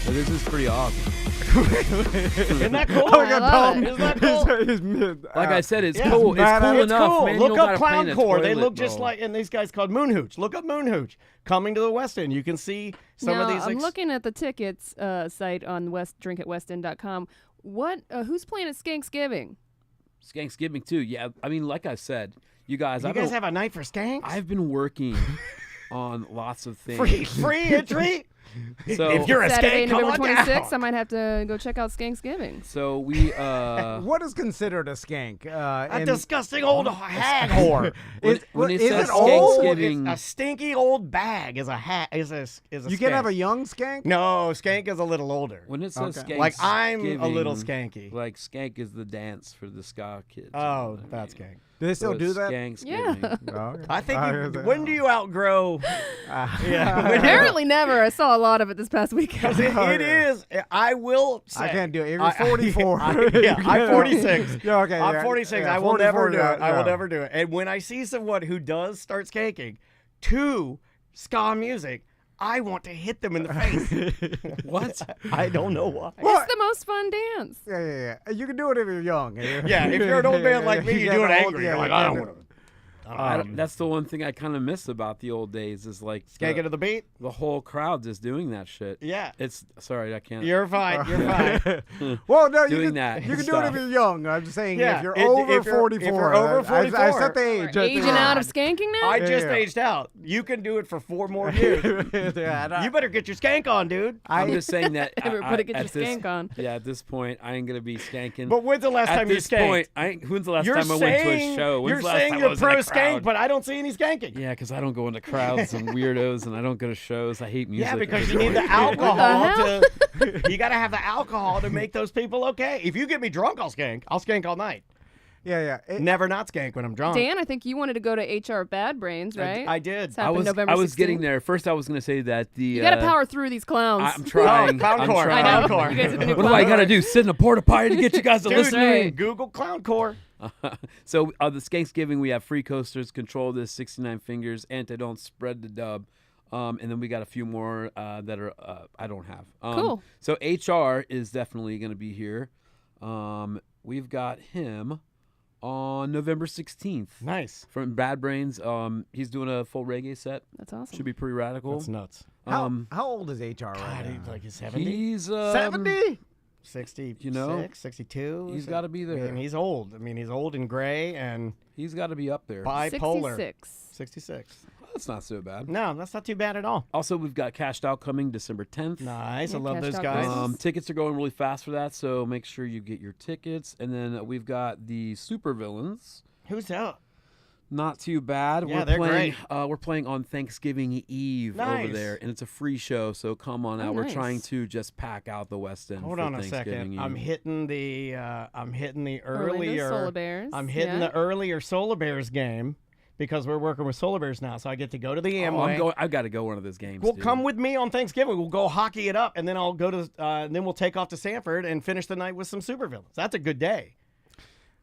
S5: So this is pretty awesome.
S2: Isn't that cool?
S4: Oh my God,
S3: love
S4: Tom.
S3: it.
S2: Isn't that cool?
S5: Like I said, it's
S2: Yeah.
S5: cool. It's
S4: Badass.
S5: cool
S4: It's
S5: enough,
S2: Cool.
S5: man. You
S2: Look
S5: don't
S2: up
S5: gotta play in
S2: Clown
S5: a
S2: Core. They
S5: toilet,
S2: look just
S5: bro.
S2: like, and these guys called Moon Hooch. Look up Moon Hooch. Coming to the West End. You can see some
S3: now,
S2: of these.
S3: I'm looking at the tickets site on drinkatwestend.com. What? Who's playing at Skanksgiving?
S5: Skanksgiving too. Yeah, I mean, like I said, you guys.
S2: You guys have a night for skanks?
S5: I've been working on lots of things.
S2: free entry.
S5: So
S2: if you're a
S3: Saturday,
S2: skank, come
S3: November
S2: on
S3: 26th. I
S2: down.
S3: might have to go check out Skanksgiving.
S5: So we
S4: What is considered a skank?
S2: A disgusting old hag whore.
S5: when it
S4: is
S5: says
S4: it old?
S5: Skanksgiving,
S2: A stinky old bag is a hat. Is a
S4: You can have
S2: skank.
S4: a young skank.
S2: No, skank is a little older.
S5: when it says
S4: Okay.
S5: Skanksgiving,
S2: Like I'm a little skanky.
S5: Like skank is the dance for the ska kids.
S2: Oh, that's skank.
S4: Do they still
S5: the
S4: do that?
S5: Skanksgiving.
S3: Yeah.
S4: Oh, okay.
S2: I think
S4: was
S2: you,
S4: like,
S2: when do you outgrow? Yeah.
S3: Apparently never. I saw a lot of it this past weekend.
S2: Because
S4: Oh,
S2: it
S4: yeah.
S2: is. I will say.
S4: I can't do it. You're
S2: I-
S4: 44.
S2: yeah, I'm 46.
S4: Yeah, okay.
S2: I'm
S4: yeah,
S2: 46.
S4: yeah,
S2: I will never
S4: 44,
S2: do
S4: yeah,
S2: it. I will
S4: yeah.
S2: never do it. And when I see someone who does start skanking to ska music, I want to hit them in the face.
S5: What?
S2: I don't know why.
S3: It's the most fun dance.
S4: Yeah. You can do it if you're young.
S2: Yeah, if you're an old man like me, you do it angry. You're like, I don't want to.
S5: That's the one thing I kind of miss about the old days is like
S2: Skanking to the beat?
S5: the whole crowd just doing that shit.
S2: Yeah.
S5: It's sorry, I can't.
S2: You're fine. You're fine.
S4: Well, no,
S5: Doing
S4: you can,
S5: that
S4: You can do it
S5: stuff.
S4: if you're young. I'm just saying,
S2: Yeah,
S4: if you're
S2: if
S4: over
S2: you're-
S4: 44,
S2: if you're over
S4: I
S2: 44,
S4: set the age. just
S3: Aging
S4: to-
S3: out of skanking now?
S2: I just
S4: Yeah.
S2: aged out. You can do it for 4 more years.
S4: Yeah,
S2: You better get your skank on, dude.
S5: I'm just saying that.
S3: Everybody get your
S5: at this-
S3: skank on.
S5: Yeah, at this point, I ain't gonna be skanking.
S2: But when's the last
S5: at
S2: time you
S5: this
S2: skanked?
S5: point, when's the last
S2: You're
S5: time I went to a
S2: saying
S5: show? When's
S2: you're
S5: the last
S2: saying
S5: time I
S2: you're
S5: was in a
S2: pro skank,
S5: crowd?
S2: but I don't see any skanking.
S5: Yeah, because I don't go into crowds and weirdos, and I don't go to shows. I hate music.
S2: Yeah, because
S5: I
S2: you
S5: don't
S2: need the
S5: like
S2: alcohol to. You got to have the alcohol to make those people okay. If you get me drunk, I'll skank. I'll skank all night.
S4: yeah.
S2: Never not skank when I'm drunk.
S3: Dan, I think you wanted to go to HR Bad Brains, right?
S2: I did.
S3: It's happened
S5: I was
S3: November
S5: I was
S3: 16th.
S5: getting there. First, I was gonna say that the
S3: You got to power through these clowns.
S5: I'm trying.
S2: Clown
S5: I'm
S2: core.
S3: I
S5: trying.
S3: know.
S2: Clown
S3: You guys are the new
S5: What do I
S3: clown
S5: gotta
S3: core.
S5: do? Sit in a porta potty to get you guys to
S2: Dude,
S5: listen to me?
S2: Google Clown Core.
S5: So the Skanksgiving, we have free coasters, Control This, 69 Fingers, Anti Don't Spread the Dub, and then we got a few more that are I don't have.
S3: Cool.
S5: So HR is definitely going to be here. We've got him on November 16th
S2: Nice.
S5: from Bad Brains. He's doing a full reggae set.
S3: That's awesome.
S5: Should be pretty radical.
S2: That's nuts.
S4: How,
S5: Um,
S4: how old is HR
S2: God,
S4: right
S2: he's
S4: now?
S2: like he's 70.
S5: He's
S4: 70?
S2: 60,
S5: You know,
S2: 62.
S5: he's gotta be there.
S2: And he's old. I mean, he's old and gray and
S5: He's got to be up there.
S2: bipolar.
S3: 66.
S2: 66.
S5: That's not so bad.
S2: No, that's not too bad at all.
S5: Also, we've got Cashed Out coming December 10th.
S2: Nice. I
S3: Yeah,
S2: love
S3: cashed
S2: those
S3: out
S2: guys.
S3: prices.
S5: Tickets are going really fast for that, so make sure you get your tickets. And then we've got the Supervillains.
S2: Who's that?
S5: Not too bad.
S2: Yeah, they're
S5: playing, we're playing on Thanksgiving Eve over
S2: Nice.
S5: there, and it's a free show, so come on out. We're
S3: nice.
S5: trying to just pack out the West End.
S2: Hold
S5: for
S2: on a
S5: Thanksgiving
S2: second.
S5: Eve.
S2: I'm hitting the
S3: Orlando
S2: earlier
S3: Solar Bears.
S2: I'm hitting
S3: yeah.
S2: the earlier Solar Bears game because we're working with Solar Bears now, so I get to go to the
S5: Oh,
S2: Amway.
S5: I've got to go one of those games.
S2: Well,
S5: dude.
S2: come with me on Thanksgiving. We'll go hockey it up, and then I'll go to. Then we'll take off to Sanford and finish the night with some supervillains. That's a good day.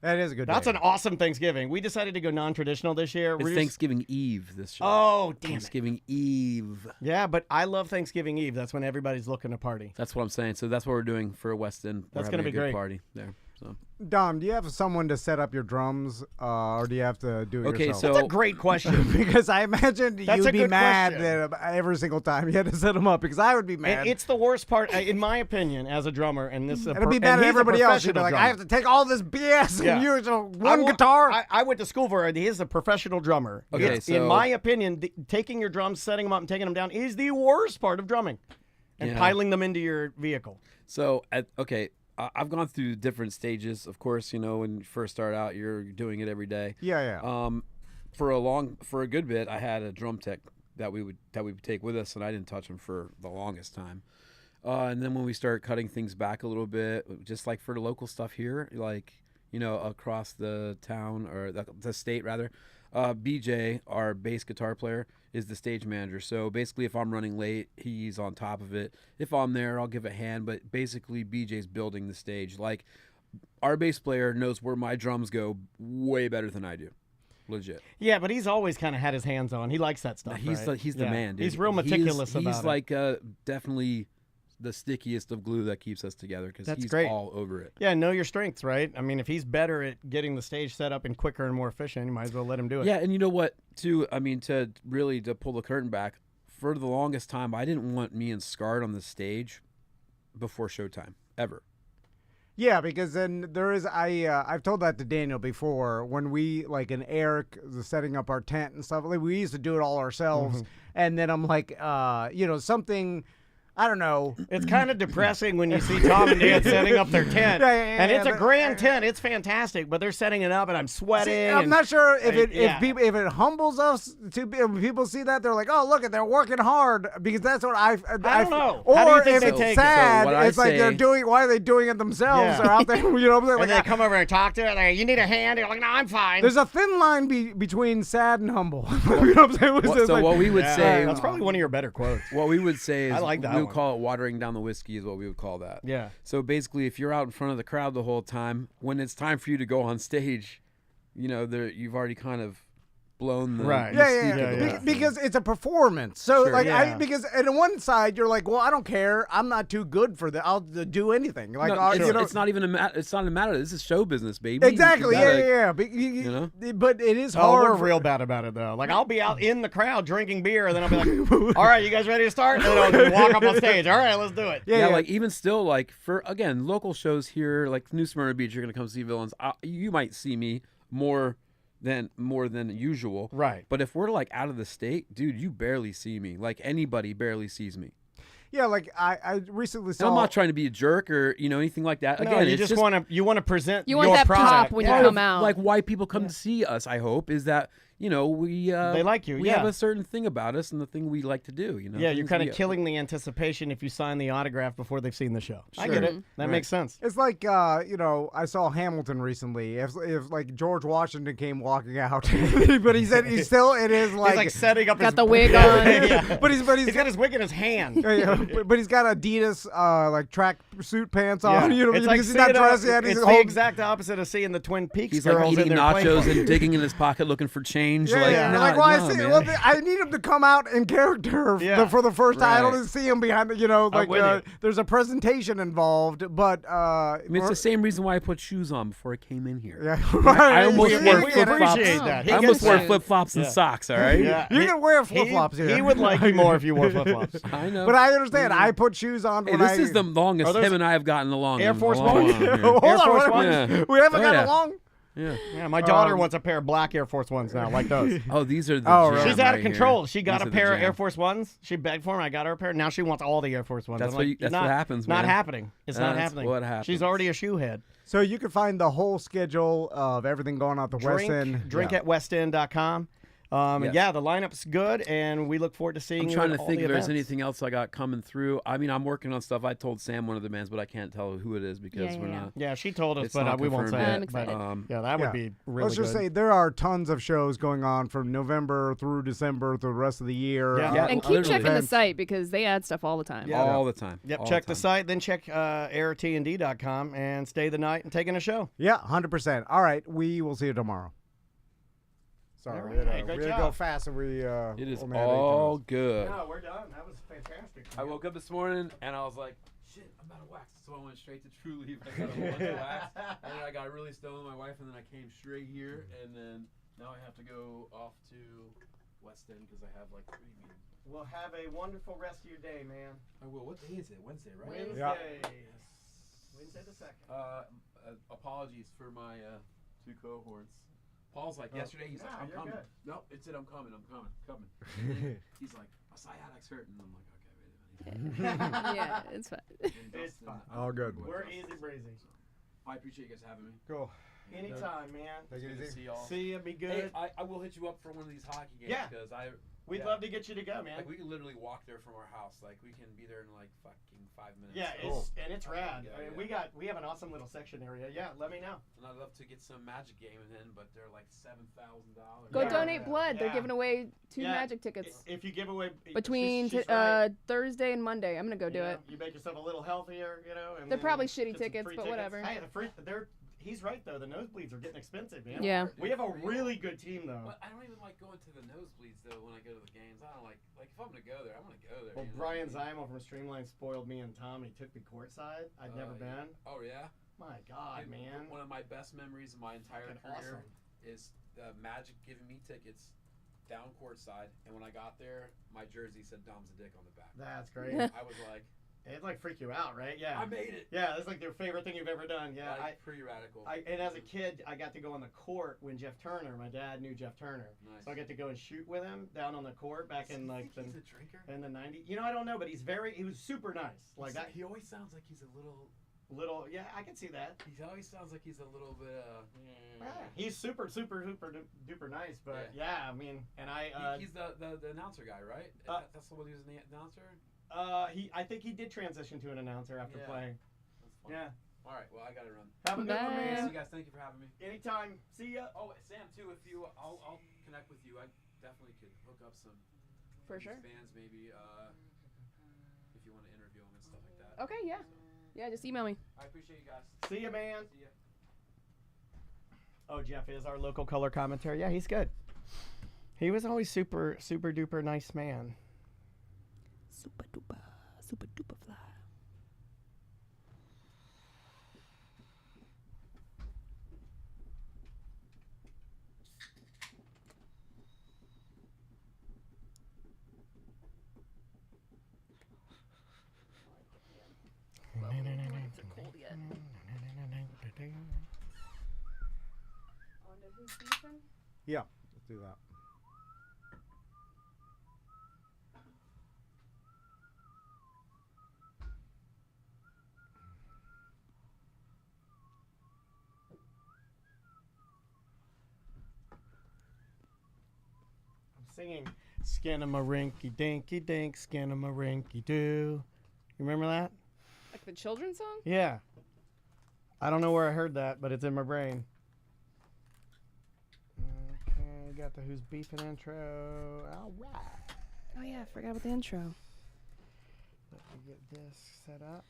S4: That is a good
S2: That's
S4: day.
S2: an awesome Thanksgiving. We decided to go non-traditional this year.
S5: It's
S2: We're just-
S5: Thanksgiving Eve this year.
S2: Oh, damn it.
S5: Thanksgiving Eve.
S2: Yeah, but I love Thanksgiving Eve. That's when everybody's looking to party.
S5: That's what I'm saying. So that's what we're doing for West End.
S2: That's
S5: We're
S2: gonna
S5: having a
S2: be
S5: good
S2: great.
S5: party there. So
S4: Dom, do you have someone to set up your drums, or do you have to do it
S5: Okay,
S4: yourself?
S5: so-
S2: That's a great question.
S4: because I imagine
S2: That's
S4: you'd
S2: a
S4: be
S2: good
S4: mad
S2: question.
S4: that every single time you had to set them up because I would be mad.
S2: And it's the worst part, in my opinion, as a drummer. And this is a
S4: It'd be
S2: and
S4: mad at
S2: he's a
S4: everybody else. You'd be
S2: professional
S4: like,
S2: drummer.
S4: I have to take all this BS
S2: Yeah.
S4: and use
S2: I
S4: one
S2: will-
S4: guitar.
S2: I went to school for it. He is a professional drummer.
S5: Okay,
S2: in
S5: so-
S2: my opinion, taking your drums, setting them up, and taking them down is the worst part of drumming, and
S5: Yeah.
S2: piling them into your vehicle.
S5: So, I've gone through different stages. Of course, you know, when you first start out, you're doing it every day.
S4: yeah.
S5: For a good bit, I had a drum tech that we would take with us, and I didn't touch him for the longest time. And then when we started cutting things back a little bit, just like for the local stuff here, like, you know, across the town or the state rather, BJ, our bass guitar player, is the stage manager. So basically, if I'm running late, he's on top of it. If I'm there, I'll give a hand. But basically, BJ's building the stage. Like, our bass player knows where my drums go way better than I do. Legit.
S2: Yeah, but he's always kind of had his hands on. He likes that stuff.
S5: He's
S2: right?
S5: the
S2: Yeah.
S5: man, dude.
S2: He's real meticulous about
S5: He's
S2: it.
S5: like definitely the stickiest of glue that keeps us together because
S2: That's
S5: he's
S2: great.
S5: all over it.
S2: Yeah, know your strengths, right? I mean, if he's better at getting the stage set up and quicker and more efficient, you might as well let him do it.
S5: Yeah, and you know what? Too, I mean, to pull the curtain back, for the longest time, I didn't want me and Scarred on the stage before showtime ever.
S4: Yeah, because then there is I've told that to Daniel before when we like in Eric was setting up our tent and stuff. Like we used to do it all ourselves, and then I'm like, you know, something I don't know.
S2: It's kind of depressing when you see Tom and Dan setting up their tent, and it's a grand tent. It's fantastic, but they're setting it up, and I'm sweating.
S4: See, I'm
S2: and-
S4: not sure if it
S2: yeah.
S4: if it humbles us to when people see that they're like, oh look, they're working hard because that's what I
S2: don't know.
S4: Or
S2: How do you think
S4: if
S2: they
S4: it's
S2: take it?
S4: sad,
S5: So what I
S4: it's like they're
S5: say-
S4: doing. Why are they doing it themselves?
S2: Yeah.
S4: They're out there, you know. Like,
S2: And they come over and talk to her. Like, you need a hand? You're like, no, I'm fine.
S4: there's a thin line between sad and humble. You know what I'm saying? It's
S5: Well,
S4: just
S5: so
S4: like-
S5: what we would
S2: Yeah,
S5: say,
S2: that's probably one of your better quotes.
S5: what we would say is
S2: I like that
S5: we would
S2: one.
S5: call it watering down the whiskey is what we would call that.
S2: Yeah.
S5: So basically, if you're out in front of the crowd the whole time, when it's time for you to go on stage, you know, you've already kind of blown the
S2: Right.
S4: Yeah,
S5: mystique
S4: yeah,
S5: of
S4: yeah.
S5: the
S2: yeah.
S5: whole thing.
S4: Because it's a performance. So
S5: Sure.
S4: like
S2: Yeah.
S4: because on one side you're like, well, I don't care. I'm not too good for that. I'll do anything. Like
S5: No,
S4: you know,
S5: it's not even it's not a matter. This is show business, baby.
S4: exactly.
S5: You
S4: Yeah,
S5: gotta-
S4: yeah. But,
S5: you know?
S4: but it is
S2: Oh,
S4: hard.
S2: we're
S4: for-
S2: real bad about it though. Like I'll be out in the crowd drinking beer, and then I'll be like, "All right, you guys ready to start?" And then I'll just walk up on stage. All right, let's do it.
S4: Yeah,
S5: Yeah,
S4: yeah.
S5: like even still, like for again local shows here, like New Smyrna Beach, you're gonna come see Villains. You might see me more than usual.
S2: Right.
S5: But if we're like out of the state, dude, you barely see me. Like anybody barely sees me.
S4: Yeah, like I recently
S5: And
S4: saw.
S5: I'm not trying to be a jerk or anything like that.
S2: No,
S5: Again,
S2: you
S5: it's
S2: just want to present.
S3: You want
S2: your
S3: that
S2: product.
S3: pop when you
S2: Yeah.
S3: come out.
S5: like why people come to see us. I hope is that we
S2: They like you,
S5: We
S2: yeah.
S5: have a certain thing about us and the thing we like to do.
S2: Yeah, you're
S5: things
S2: kind
S5: we-
S2: of killing the anticipation if you sign the autograph before they've seen the show. I get
S5: Sure.
S2: it. That
S5: Right.
S2: makes sense.
S4: It's like I saw Hamilton recently. If like George Washington came walking out, but he said he's still in his
S2: He's like
S4: like.
S2: setting up
S3: Got
S2: his
S3: the wig
S2: Yeah,
S3: on.
S2: yeah.
S4: But he's
S2: He's got his wig in his hand.
S4: but he's got Adidas like track suit pants on.
S2: Yeah.
S4: You know,
S2: It's like
S4: because he's not
S2: seeing
S4: dressed yet.
S2: It's
S4: He's
S2: the
S4: holding.
S2: exact opposite of seeing the Twin Peaks
S5: He's like
S2: girls
S5: eating
S2: in their plane
S5: nachos
S2: clothes.
S5: and digging in his pocket looking for change.
S4: Yeah,
S5: like,
S4: yeah.
S5: nah,
S4: Like, why?
S5: nah,
S4: See,
S5: man.
S4: well, I need him to come out in character
S2: Yeah.
S4: for the first time. I
S5: Right.
S4: don't see him behind the, like
S2: with you.
S4: there's a presentation involved, but
S5: I mean, it's the same reason why I put shoes on before I came in here.
S4: yeah,
S5: I
S4: right.
S5: almost
S2: we-
S5: wore
S2: we
S5: flip flops.
S2: appreciate that. He
S5: I almost
S2: gets
S5: wore
S2: that.
S5: flip flops and
S2: Yeah.
S5: socks. All right.
S2: Yeah,
S4: You
S2: he-
S4: can wear flip-flops
S2: he,
S4: here.
S2: He would like you more if you wore flip flops.
S5: I know.
S4: But I understand. I put shoes on
S5: Hey,
S4: when
S5: this
S4: I.
S5: is the longest
S2: Are those
S5: him and I have gotten along.
S2: Air
S5: in a
S2: Force
S5: long
S2: Ones?
S5: time here.
S4: Hold
S2: Air
S4: on,
S2: Force
S4: what-
S5: Ones?
S4: we haven't
S5: Oh,
S4: got
S5: yeah.
S4: along.
S5: Yeah.
S2: Yeah, my daughter wants a pair of black Air Force Ones now, like those.
S5: Oh, these are the.
S4: Oh,
S5: jam
S4: right.
S2: She's out of
S5: right
S2: control.
S5: here.
S2: She got
S5: These
S2: a
S5: are the
S2: pair of
S5: jam.
S2: Air Force Ones. She begged for them. I got her a pair. Now she wants all the Air Force Ones.
S5: That's
S2: I'm
S5: what
S2: like,
S5: you- that's
S2: not,
S5: what happens,
S2: Not
S5: man.
S2: happening. It's not
S5: That's
S2: happening.
S5: what happens.
S2: She's already a shoe head.
S4: So you can find the whole schedule of everything going on at the West End.
S2: Drink
S4: Yeah.
S2: at westend.com. And
S5: Yes.
S2: yeah, the lineup's good, and we look forward to seeing
S5: I'm
S2: you
S5: trying
S2: at
S5: to
S2: all
S5: think
S2: the
S5: if there's
S2: events.
S5: anything else I got coming through. I mean, I'm working on stuff. I told Sam one of the bands, but I can't tell who it is because
S3: Yeah,
S5: we're
S3: yeah,
S5: not.
S2: Yeah, she told us,
S5: It's
S2: but
S5: not
S2: we won't say
S5: confirmed
S2: it.
S3: yet. I'm
S2: But,
S3: excited.
S2: yeah, that would
S4: Yeah.
S2: be really
S4: Let's just
S2: good.
S4: say there are tons of shows going on from November through December through the rest of the year.
S2: Yeah.
S5: Yeah.
S3: And keep
S5: Literally.
S3: checking the
S4: Events.
S3: site because they add stuff all the time.
S2: Yeah.
S5: All the time.
S2: Yep,
S5: All
S2: check the
S5: time.
S2: site, then check airtnd.com and stay the night and taking a show.
S4: Yeah, 100%. All right, we will see you tomorrow. Sorry,
S2: All
S4: we had to-
S2: right, great
S4: we had to
S2: job.
S4: go fast and we.
S5: It is
S4: only had 8
S5: all
S4: minutes.
S5: good.
S2: No, we're done. That was fantastic.
S5: I woke up this morning and I was like, shit, I'm out of wax. So I went straight to True Leaf. I got a bunch of wax. And then I got really stoned with my wife, and then I came straight here. And then now I have to go off to West End because I have like 3 meetings.
S2: Well, have a wonderful rest of your day, man.
S5: I will. What day is it? Wednesday, right?
S2: Wednesday.
S4: Yeah.
S2: Wednesday the 2nd.
S5: Apologies for my 2 cohorts. Paul's like, yesterday, he's like,
S2: No,
S5: I'm
S2: you're
S5: coming.
S2: good.
S5: No, it said I'm coming. And then he's like, my sciatic's hurting. And I'm like, okay, wait a minute.
S3: Yeah, it's fine.
S5: And
S2: It's
S5: Dustin,
S2: fine.
S4: All good.
S2: We're easy breezy.
S5: I appreciate you guys having me.
S4: Cool.
S2: Anytime, man.
S4: Take it
S5: Good to
S4: easy.
S5: see y'all.
S2: See you. Be
S5: Hey,
S2: good.
S5: I will hit you up for one of these hockey games
S2: Yeah.
S5: because
S2: We'd
S5: yeah.
S2: love to get you to go, man.
S5: like we can literally walk there from our house. Like we can be there in like fucking 5 minutes.
S2: Yeah,
S5: So-
S2: it's rad.
S5: Yeah,
S2: I mean,
S5: yeah.
S2: we have an awesome little section area. Yeah, let me know.
S5: And I'd love to get some Magic gaming in, but they're like $7,000.
S3: Go
S2: Yeah.
S3: donate blood. They're
S2: Yeah.
S3: giving away 2
S2: Yeah.
S3: Magic tickets
S2: If you give away
S3: between
S2: she's right.
S3: Thursday and Monday. I'm gonna go do
S2: You know,
S3: it.
S2: You make yourself a little healthier, you know. And
S3: They're
S2: then
S3: probably
S2: get
S3: shitty
S2: some
S3: tickets,
S2: free
S3: but whatever.
S2: Hey, he's right though. The nosebleeds are getting expensive, man.
S3: Yeah.
S2: We have a really good team though.
S5: But I don't even like going to the nosebleeds though when I go to the games. I don't like if I'm gonna go there, I'm gonna go there.
S2: Well,
S5: you know?
S2: Brian Zymo from Streamline spoiled me and Tom. He took me courtside. I'd never
S5: Yeah.
S2: been.
S5: Oh yeah.
S2: My God,
S5: Dude,
S2: man.
S5: One of my best memories of my entire
S2: Fucking
S5: career
S2: awesome.
S5: is the Magic giving me tickets down courtside, and when I got there, my jersey said Dom's a dick on the back.
S2: That's great.
S5: I was like,
S2: It like freak you out, right? Yeah.
S5: I made it.
S2: Yeah, that's like their favorite thing you've ever done. Yeah.
S5: Pretty radical.
S2: And as a kid, I got to go on the court when Jeff Turner, my dad knew Jeff Turner.
S5: Nice.
S2: So I got to go and shoot with him down on the court back in like
S5: he's a drinker.
S2: in the 90s. You know, I don't know, but he was super nice. Like that
S5: He always sounds like he's a
S2: little, yeah, I can see that.
S5: He always sounds like he's a little bit.
S2: Yeah, he's super duper nice, but yeah, I mean, and
S5: He's the announcer guy, right? That's the one who's the announcer.
S2: I think he did transition to an announcer after
S5: Yeah.
S2: playing.
S5: That's fun.
S2: Yeah.
S5: All right. Well, I gotta run.
S2: Have a good one,
S3: Bye.
S2: man.
S5: You guys, thank you for having me.
S2: Anytime. See ya.
S5: Oh, Sam, too. I'll connect with you. I definitely could hook up some
S3: For
S5: of these
S3: sure.
S5: fans, maybe if you want to interview them and stuff like that.
S3: Okay, yeah.
S5: So,
S3: Yeah, just email me.
S5: I appreciate you guys.
S2: See ya, man.
S5: See ya.
S2: Oh, Jeff is our local color commentary. Yeah, he's good. He was always super duper nice man.
S3: Super duper fly. Cold yet.
S4: Yeah, let's do that.
S2: I'm singing Skinnamarink dinky dink, Skinnamarink doo. You remember that?
S3: Like the children's song?
S2: Yeah. I don't know where I heard that, but it's in my brain. Okay, got the Who's Beefing intro. All right.
S3: Oh yeah, I forgot about the intro.
S2: Let me get this set up.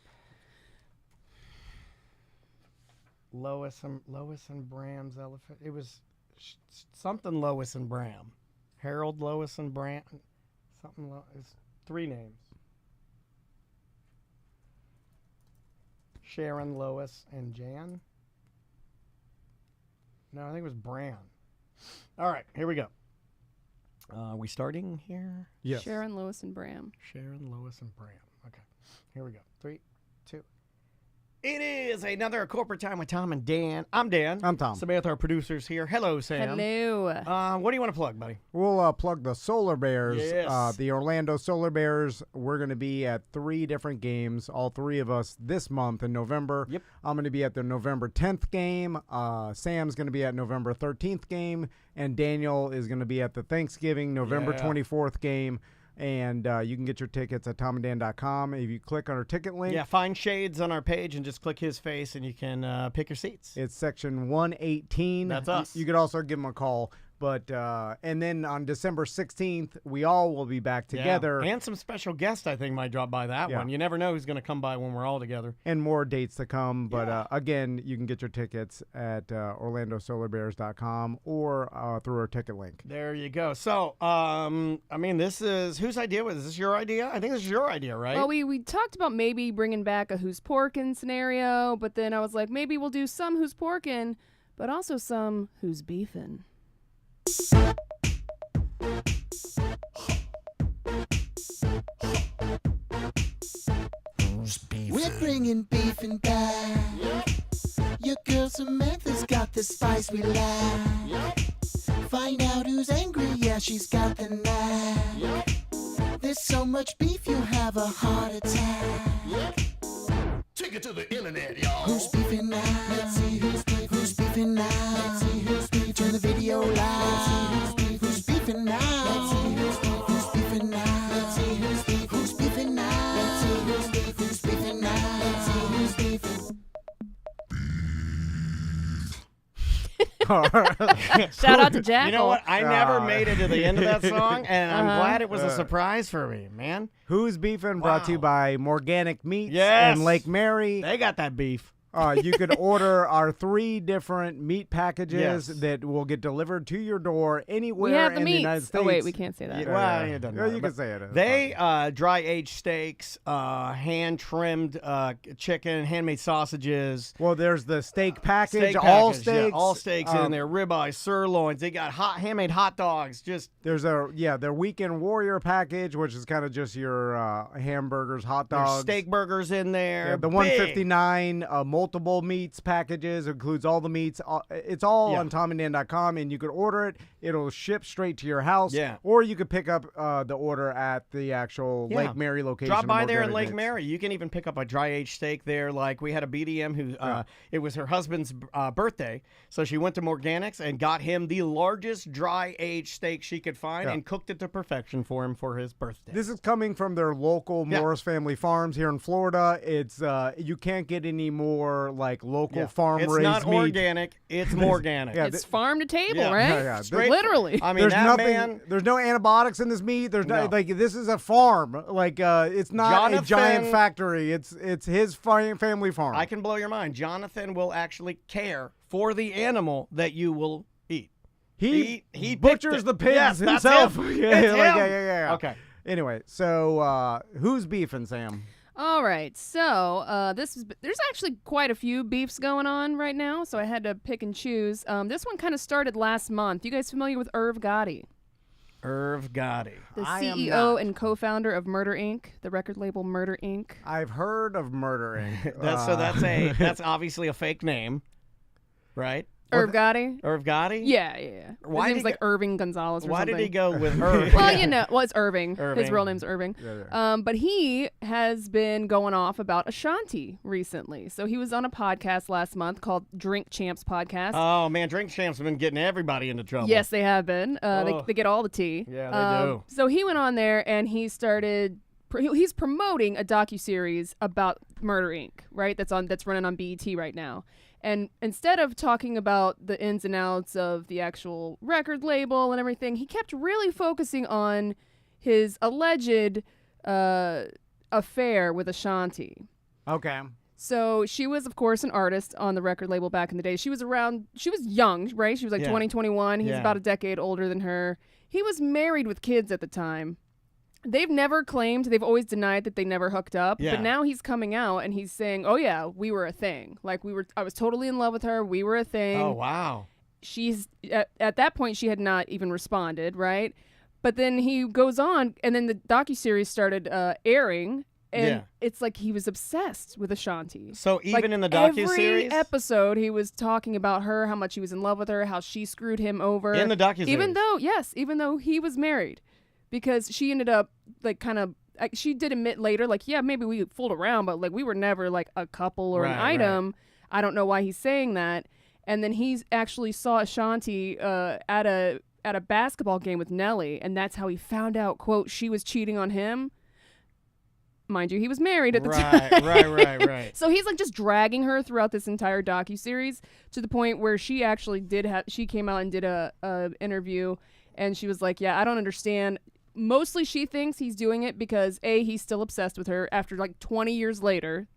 S2: Lois and Bram's elephant. It was something Lois and Bram. Harold, Lois, and Bram. Something. It's 3 names. Sharon, Lois, and Jan. No, I think it was Bran. All right, here we go. We starting here?
S4: Yes.
S3: Sharon, Lois, and Bram.
S2: Sharon, Lois, and Bram. Okay, here we go. 3, 2. It is another Corporate Time with Tom and Dan. I'm Dan.
S4: I'm Tom.
S2: Samantha, our producers here. Hello, Sam.
S3: Hello.
S2: What do you want to plug, buddy?
S4: We'll plug the Solar Bears.
S2: Yes.
S4: The Orlando Solar Bears. We're going to be at 3 different games, all 3 of us, this month in November.
S2: Yep.
S4: I'm going to be at the November 10th game. Sam's going to be at November 13th game. And Daniel is going to be at the Thanksgiving November
S2: Yeah.
S4: 24th game. And you can get your tickets at tomanddan.com. If you click on our ticket link,
S2: Yeah, find Shades on our page and just click his face, and you can pick your seats.
S4: it's section 118.
S2: That's us.
S4: You could also give them a call. But and then on December 16th, we all will be back together.
S2: Yeah. And some special guests, I think, might drop by that
S4: Yeah.
S2: one. You never know who's going to come by when we're all together.
S4: And more dates to come. But
S2: Yeah.
S4: again, you can get your tickets at OrlandoSolarBears.com or through our ticket link.
S2: There you go. So, I mean, this is whose idea was this? Is this your idea? I think this is your idea, right?
S3: Well, we talked about maybe bringing back a Who's Porkin' scenario, but then I was like, maybe we'll do some Who's Porkin', but also some Who's Beefin'.
S6: We're bringing beefing back. Your girl Samantha's got the spice we like. Find out who's angry, yeah, she's got the knife. There's so much beef, you'll have a heart attack.
S7: Take it to the internet, y'all.
S6: Who's beefing now? Let's see who's beefing. Who's beefing now? Let's see who's beefing. Turn the video live. Let's see who's beefing. Who's beefing now? Let's see who's beefing. Who's beefing now? Let's see who's beefing. Who's beefing now? Let's see who's beefing. Who's beefing now? Let's see who's beefing.
S3: Shout out to Jackal.
S2: You know what? I never made it to the end of that song, and I'm
S3: Uh-huh.
S2: glad it was a surprise for me, man.
S4: Who's Beefing? Brought to you
S2: Wow.
S4: by Morganic Meats
S2: Yes.
S4: and Lake Mary.
S2: They got that beef.
S4: You could order our 3 different meat packages
S2: Yes.
S4: that will get delivered to your door anywhere
S3: We have the
S4: in the United
S3: meats.
S4: States.
S3: Oh wait, we can't say that.
S2: Yeah, well, it doesn't
S4: Yeah,
S2: matter,
S4: you
S2: but
S4: can say it. It's
S2: They
S4: fine.
S2: dry aged steaks, hand trimmed chicken, handmade sausages.
S4: Well, there's the steak package,
S2: Steak
S4: all
S2: package, yeah,
S4: steaks.
S2: all steaks in there, ribeye, sirloins. They got handmade hot dogs. Just
S4: There's their Weekend Warrior package, which is kind of just your hamburgers, hot
S2: there's
S4: dogs.
S2: steak burgers in there.
S4: Yeah, the
S2: big.
S4: 159 multiple meats packages includes all the meats. It's all
S2: Yeah.
S4: on TommyNan.com, and you could order it. It'll ship straight to your house.
S2: Yeah.
S4: Or you could pick up the order at the actual
S2: Yeah.
S4: Lake Mary location.
S2: Drop by
S4: and we'll
S2: there
S4: get
S2: in
S4: it
S2: Lake
S4: mixed.
S2: Mary. You can even pick up a dry aged steak there. Like we had a BDM who it was her husband's birthday, so she went to Morganics and got him the largest dry aged steak she could find
S4: Yeah.
S2: and cooked it to perfection for him for his birthday.
S4: This is coming from their local
S2: Yeah.
S4: Morris Family Farms here in Florida. It's you can't get any more like local
S2: Yeah.
S4: farm
S2: It's
S4: raised
S2: not
S4: meat.
S2: organic. It's more organic.
S4: Yeah,
S3: It's farm to table,
S2: Yeah.
S3: right?
S4: Yeah, yeah.
S2: Straight-
S3: Literally.
S2: I mean,
S4: There's
S2: that
S4: nothing.
S2: man.
S4: There's no antibiotics in this meat. There's
S2: No.
S4: no like this is a farm. Like it's not a giant
S2: Jonathan-
S4: factory. It's his family farm.
S2: I can blow your mind. Jonathan will actually care for the animal that you will eat.
S4: he
S2: he picked
S4: butchers
S2: it.
S4: the pigs
S2: Yes, that's
S4: himself.
S2: him.
S4: yeah,
S2: It's
S4: like,
S2: him.
S4: yeah.
S2: Okay.
S4: Anyway, so who's beefing, Sam?
S3: All right, so there's actually quite a few beefs going on right now, so I had to pick and choose. This one kind of started last month. You guys familiar with Irv Gotti,
S2: Irv Gotti.
S3: the
S4: I am
S3: CEO
S4: not.
S3: and co-founder of Murder Inc., the record label Murder Inc.?
S4: I've heard of murdering.
S2: That's obviously a fake name, right?
S3: Irv Gotti?
S2: Irv Gotti.
S3: Yeah. His
S2: Why
S3: name's
S2: did he
S3: like Irving Gonzalez or
S2: Why
S3: something.
S2: did he go with Irv?
S3: Well, it's Irving. His
S2: Irving.
S3: real name's Irving.
S4: Yeah.
S3: But he has been going off about Ashanti recently. So he was on a podcast last month called Drink Champs Podcast.
S2: Oh man, Drink Champs have been getting everybody into trouble.
S3: Yes, they have been.
S2: Ugh.
S3: They get all the tea.
S2: Yeah, they do.
S3: So he went on there and he started. He's promoting a docuseries about Murder Inc. Right? That's running on BET right now. And instead of talking about the ins and outs of the actual record label and everything, he kept really focusing on his alleged affair with Ashanti.
S4: Okay.
S3: So she was, of course, an artist on the record label back in the day. She was young, right? She was like
S2: Yeah.
S3: 20, 21. He's
S2: Yeah.
S3: about a decade older than her. He was married with kids at the time. They've never claimed, they've always denied that they never hooked up.
S2: Yeah.
S3: But now he's coming out and he's saying, oh yeah, we were a thing. Like I was totally in love with her. We were a thing.
S2: Oh wow.
S3: She's at that point she had not even responded, right? But then he goes on and then the docuseries started airing. And
S2: Yeah.
S3: it's like he was obsessed with Ashanti.
S2: So even
S3: Like,
S2: in the
S3: every
S2: docuseries,
S3: episode, he was talking about her, how much he was in love with her, how she screwed him over.
S2: in the docuseries,
S3: even though he was married, because she ended up like kind of. She did admit later, like, yeah, maybe we fooled around, but like we were never like a couple or an
S2: Right,
S3: item. I don't know why he's saying that. And then he's actually saw Ashanti at a basketball game with Nelly, and that's how he found out, quote, she was cheating on him. Mind you, he was married at the time.
S2: right.
S3: So he's like just dragging her throughout this entire docuseries to the point where she actually she came out and did a interview, and she was like, yeah, I don't understand. Mostly she thinks he's doing it because A, he's still obsessed with her after like 20 years later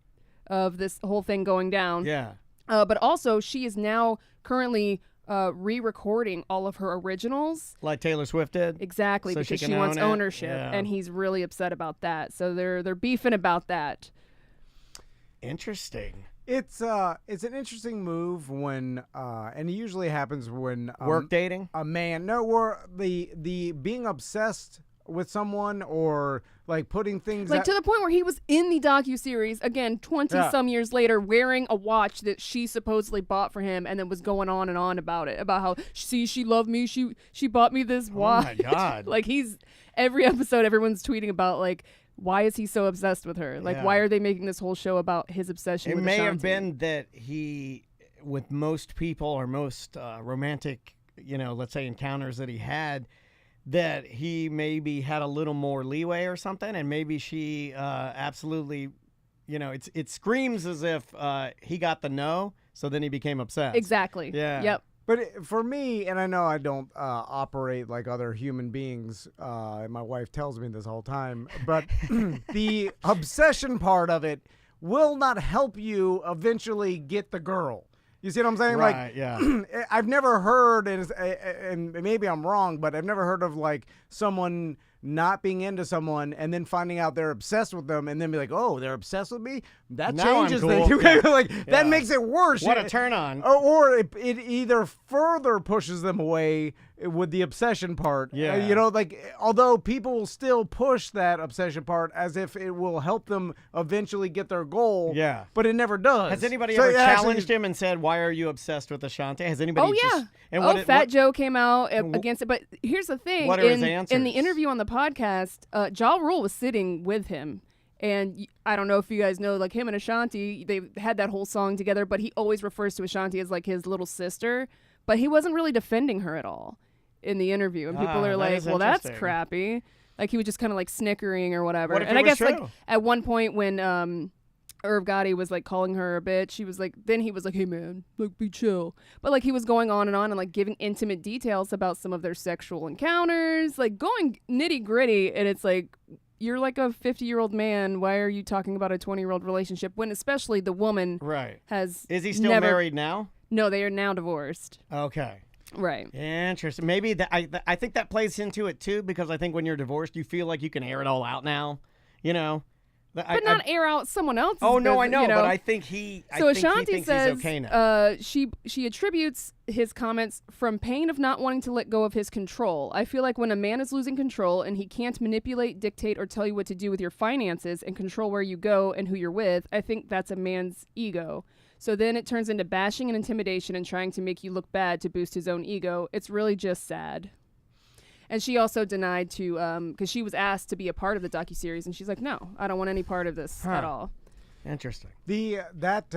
S3: of this whole thing going down.
S2: Yeah.
S3: But also she is now currently re-recording all of her originals.
S2: Like Taylor Swift did.
S3: Exactly,
S2: So she
S3: because
S2: can
S3: she wants
S2: own it?
S3: ownership,
S2: Yeah.
S3: and he's really upset about that. So they're beefing about that.
S2: Interesting.
S4: It's an interesting move when and it usually happens when
S2: Work dating.
S4: a man or the being obsessed with someone or like putting things
S3: Like
S4: out-
S3: to the point where he was in the docuseries again 20
S4: Yeah.
S3: some years later wearing a watch that she supposedly bought for him, and then was going on and on about it, about how she loved me, she bought me this watch.
S2: Oh my God.
S3: Like he's every episode everyone's tweeting about like, why is he so obsessed with her? Like,
S2: Yeah.
S3: why are they making this whole show about his obsession
S2: It
S3: with
S2: may
S3: Ashanti?
S2: have been that he, with most people or most romantic, let's say encounters that he had, that he maybe had a little more leeway or something, and maybe she absolutely, it screams as if he got the no, so then he became obsessed.
S3: Exactly.
S2: Yeah.
S3: Yep.
S4: But for me, and I know I don't operate like other human beings, and my wife tells me this all the time, but the obsession part of it will not help you eventually get the girl. You see what I'm saying?
S2: Right,
S4: Like,
S2: yeah.
S4: I've never heard, and maybe I'm wrong, but I've never heard of like someone not being into someone and then finding out they're obsessed with them and then be like, oh, they're obsessed with me? That
S2: Now I'm
S4: changes
S2: cool.
S4: things.
S2: Yeah.
S4: Like,
S2: Yeah.
S4: that makes it worse.
S2: What a turn on.
S4: Or it either further pushes them away with the obsession part.
S2: Yeah.
S4: You know, like, although people will still push that obsession part as if it will help them eventually get their goal.
S2: Yeah.
S4: But it never does.
S2: Has anybody
S4: So
S2: ever
S4: it actually-
S2: challenged him and said, "Why are you obsessed with Ashanti"? Has anybody?
S3: Oh yeah.
S2: Just, and
S3: Fat Joe came out against it. But here's the thing:
S2: What are his
S3: in the
S2: answers?
S3: interview on the podcast, Ja Rule was sitting with him, and I don't know if you guys know, like him and Ashanti, they had that whole song together. But he always refers to Ashanti as like his little sister. But he wasn't really defending her at all in the interview, and people are
S2: that
S3: like,
S2: is
S3: "Well, that's
S2: interesting.
S3: crappy." Like he was just kind of like snickering or whatever.
S2: What if
S3: and
S2: it
S3: I
S2: was
S3: guess like
S2: true?
S3: at one point when Irv Gotti was like calling her a bitch, he was like, then he was like, hey man, like be chill. But like he was going on and like giving intimate details about some of their sexual encounters, like going nitty gritty. And it's like, you're like a 50-year-old man. Why are you talking about a 20-year-old relationship when especially the woman
S2: Right.
S3: has
S2: Is he still
S3: never,
S2: married now?
S3: No, they are now divorced.
S2: Okay.
S3: Right.
S2: Interesting. Maybe that I think that plays into it too, because I think when you're divorced, you feel like you can air it all out now. You know.
S3: But not air out someone else's.
S2: Oh no, I
S3: business,
S2: know,
S3: you know?
S2: but I think he.
S3: So
S2: I think
S3: Ashanti
S2: he thinks
S3: says
S2: he's okay now.
S3: she attributes his comments from pain of not wanting to let go of his control. I feel like when a man is losing control and he can't manipulate, dictate, or tell you what to do with your finances and control where you go and who you're with, I think that's a man's ego. So then it turns into bashing and intimidation and trying to make you look bad to boost his own ego. It's really just sad. And she also denied to, because she was asked to be a part of the docuseries, and she's like, no, I don't want any part of this at all.
S2: Interesting.
S4: That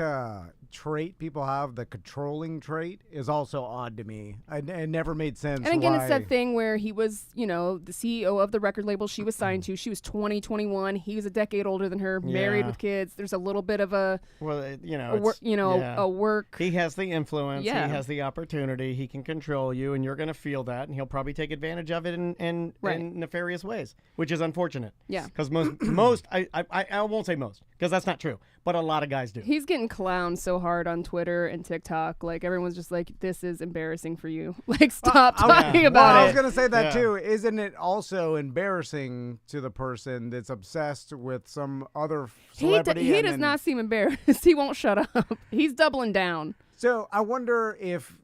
S4: trait people have, the controlling trait, is also odd to me. It never made sense.
S3: And again,
S4: why.
S3: it's that thing where he was, the CEO of the record label she was signed to. She was 20, 21. He was a decade older than her, married
S2: Yeah.
S3: with kids. There's a little bit of a
S2: Well,
S3: a work.
S2: He has the influence.
S3: Yeah.
S2: He has the opportunity. He can control you, and you're going to feel that, and he'll probably take advantage of it in
S3: Right.
S2: nefarious ways, which is unfortunate.
S3: Yeah.
S2: Because most I won't say most, because that's not true, but a lot of guys do.
S3: He's getting clowned so hard on Twitter and TikTok. Like everyone's just like, "This is embarrassing for you. Like, stop talking
S2: yeah.
S3: about
S4: Well, I
S3: it."
S4: was gonna say that
S2: Yeah.
S4: too. Isn't it also embarrassing to the person that's obsessed with some other celebrity?
S3: He
S4: and
S3: does
S4: then-
S3: not seem embarrassed. He won't shut up. He's doubling down.
S4: So I wonder if,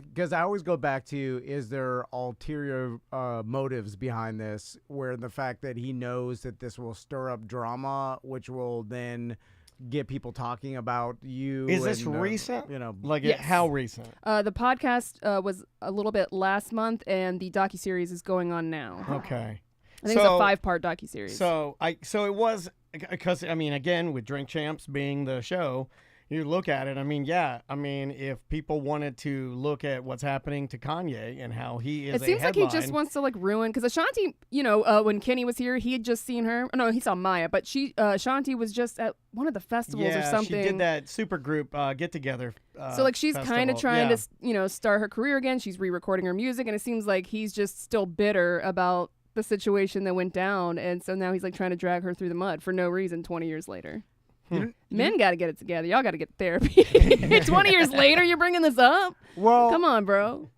S4: because I always go back to, is there ulterior motives behind this, where the fact that he knows that this will stir up drama, which will then get people talking about you.
S2: Is this
S4: and,
S2: recent? Like
S3: Yes.
S2: how recent?
S3: The podcast was a little bit last month, and the docuseries is going on now.
S2: Okay.
S3: I think it's a 5-part docuseries.
S2: So it was, because I mean, again, with Drink Champs being the show, you look at it. I mean, if people wanted to look at what's happening to Kanye and how he is,
S3: it seems like he just wants to like ruin, because Ashanti, when Kenny was here, he had just seen her. No, he saw Maya, but Ashanti was just at one of the festivals or something.
S2: she did that super group get together.
S3: So like she's kind of
S2: festival.
S3: trying
S2: Yeah.
S3: to start her career again. She's re-recording her music, and it seems like he's just still bitter about the situation that went down, and so now he's like trying to drag her through the mud for no reason 20 years later. Men got to get it together. Y'all got to get therapy. 20 years later, you're bringing this up?
S4: Well,
S3: Come on, bro.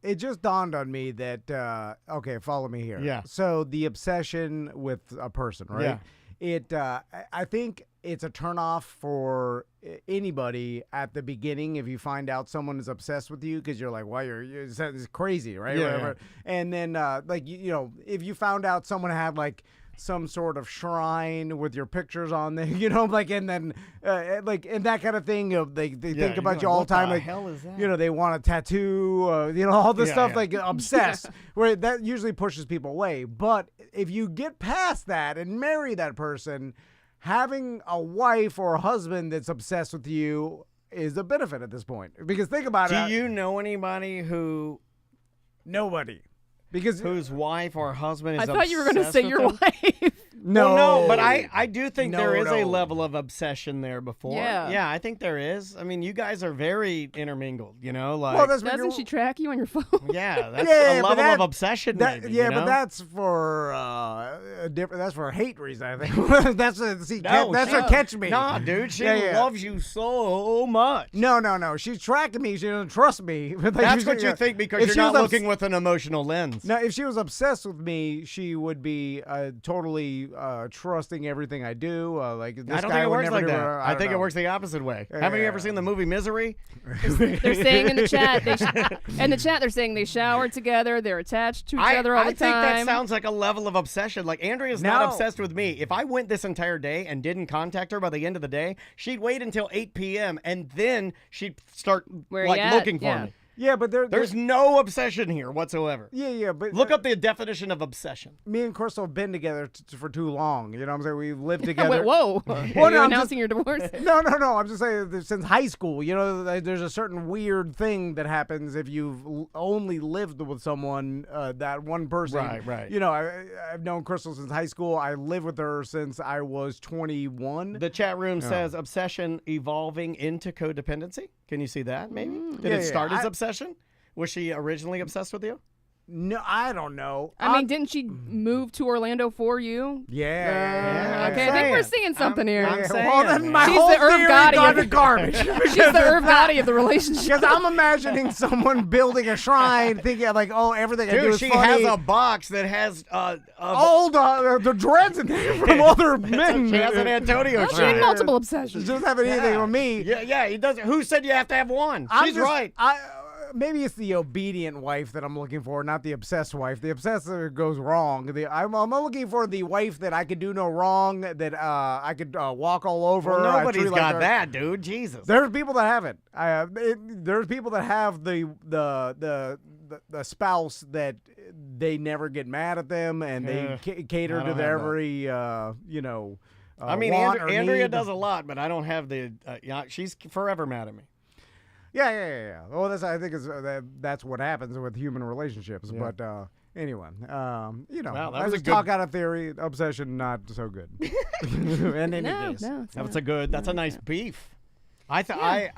S4: it just dawned on me that okay, follow me here.
S2: Yeah.
S4: So the obsession with a person, right?
S2: Yeah.
S4: I think it's a turnoff for anybody at the beginning if you find out someone is obsessed with you, because you're like, well, it's crazy, right?
S2: Yeah,
S4: Whatever. And then like if you found out someone had like some sort of shrine with your pictures on there, like, and then like, and that kind of thing, they think about you all the time,
S2: What
S4: like,
S2: the hell is that?
S4: they want a tattoo, all this
S2: Yeah,
S4: stuff,
S2: yeah.
S4: like obsessed, where that usually pushes people away. But if you get past that and marry that person, having a wife or a husband that's obsessed with you is a benefit at this point. Because think about it.
S2: Do you know anybody
S4: Nobody. Because
S2: whose wife or husband is
S3: I thought you were going to
S2: obsessed
S3: say
S2: with
S3: your
S2: them?
S3: wife.
S4: No,
S2: Well, no, but I do think
S4: No,
S2: there is a
S4: no.
S2: level of obsession there before.
S3: Yeah.
S2: I think there is. I mean, you guys are very intermingled, you know, like
S4: Well, that's what
S3: Doesn't
S4: you're-
S3: she track you on your phone?
S2: yeah, that's
S4: Yeah,
S2: a
S4: but
S2: level
S4: that-
S2: of obsession
S4: That,
S2: maybe,
S4: yeah,
S2: you know?
S4: but that's for a different. That's for hate reason. I think that's that's her catch me.
S2: Nah, dude, she
S4: Yeah, yeah.
S2: loves you so much.
S4: No. She's tracking me. She doesn't trust me. Like,
S2: That's what you think because
S4: if
S2: you're
S4: she was
S2: not
S4: obs-
S2: looking with an emotional lens.
S4: No, if she was obsessed with me, she would be totally trusting everything I do. Like this
S2: I don't
S4: guy
S2: think it
S4: would
S2: works
S4: never
S2: like
S4: do
S2: that.
S4: her-
S2: I
S4: don't
S2: think it
S4: know.
S2: works the opposite way. Haven't you ever
S4: Yeah.
S2: seen the movie Misery?
S3: They're saying in the chat, in the chat, they're saying they shower together, they're attached to each other all
S2: I
S3: the
S2: think
S3: time.
S2: that sounds like a level of obsession. Like Andrea's not
S4: No.
S2: obsessed with me. If I went this entire day and didn't contact her by the end of the day, she'd wait until 8 p.m. and then she'd start
S3: Where
S2: like
S3: you at?
S2: looking for
S3: Yeah.
S2: me.
S4: Yeah, but
S2: There's no obsession here whatsoever.
S4: yeah, but
S2: Look up the definition of obsession.
S4: me and Crystal have been together for too long. You know what I'm saying? We lived together.
S3: Wait, whoa.
S4: Well,
S3: You're
S4: no, I'm
S3: announcing your divorce?
S4: No. I'm just saying that since high school, you know, there's a certain weird thing that happens if you've only lived with someone, that one person.
S2: Right.
S4: You know, I've known Crystal since high school. I lived with her since I was 21.
S2: The chat room says obsession evolving into codependency. Can you see that maybe? Did
S4: Yeah,
S2: it
S4: yeah,
S2: start as
S4: I-
S2: obsession? Was she originally obsessed with you?
S4: No, I don't know.
S3: I mean, didn't she move to Orlando for you?
S4: Yeah.
S3: Okay, I think we're seeing something here.
S2: I'm saying,
S4: well, then
S2: man.
S4: my
S3: She's
S4: whole
S3: the Irv
S4: theory
S3: Gotti
S4: gone
S3: of
S4: to
S3: the-
S4: garbage.
S3: She's the Irv Gotti of the relationship.
S4: Because I'm imagining someone building a shrine, thinking like, oh, everything I do
S2: Dude,
S4: is
S2: she
S4: funny.
S2: has a box that has
S4: all the dreads in there from other men.
S2: she has an Antonio
S3: Well, she had
S2: shrine.
S3: multiple
S4: It
S3: obsessions.
S4: doesn't have anything with me.
S2: Yeah, he doesn't. Who said you have to have one?
S4: I'm
S2: She's
S4: just-
S2: right.
S4: Maybe it's the obedient wife that I'm looking for, not the obsessed wife. The obsessed goes wrong. I'm looking for the wife that I could do no wrong, that I could walk all over.
S2: Well,
S4: I
S2: nobody's
S4: treat like
S2: got
S4: her.
S2: that, dude. Jesus.
S4: There's people that have it. There's people that have the spouse that they never get mad at them and they cater
S2: I
S4: to
S2: don't
S4: their
S2: have that.
S4: every
S2: I mean,
S4: want or
S2: Andrea
S4: need.
S2: does a lot, but I don't have the. She's forever mad at me.
S4: Yeah. Well, I think that's what happens with human relationships.
S2: Yeah.
S4: But anyway,
S2: Wow, that
S4: I
S2: was a
S4: just
S2: good-
S4: talk out of theory. Obsession, not so good. In any case.
S3: No, it's
S2: That's a nice beef. I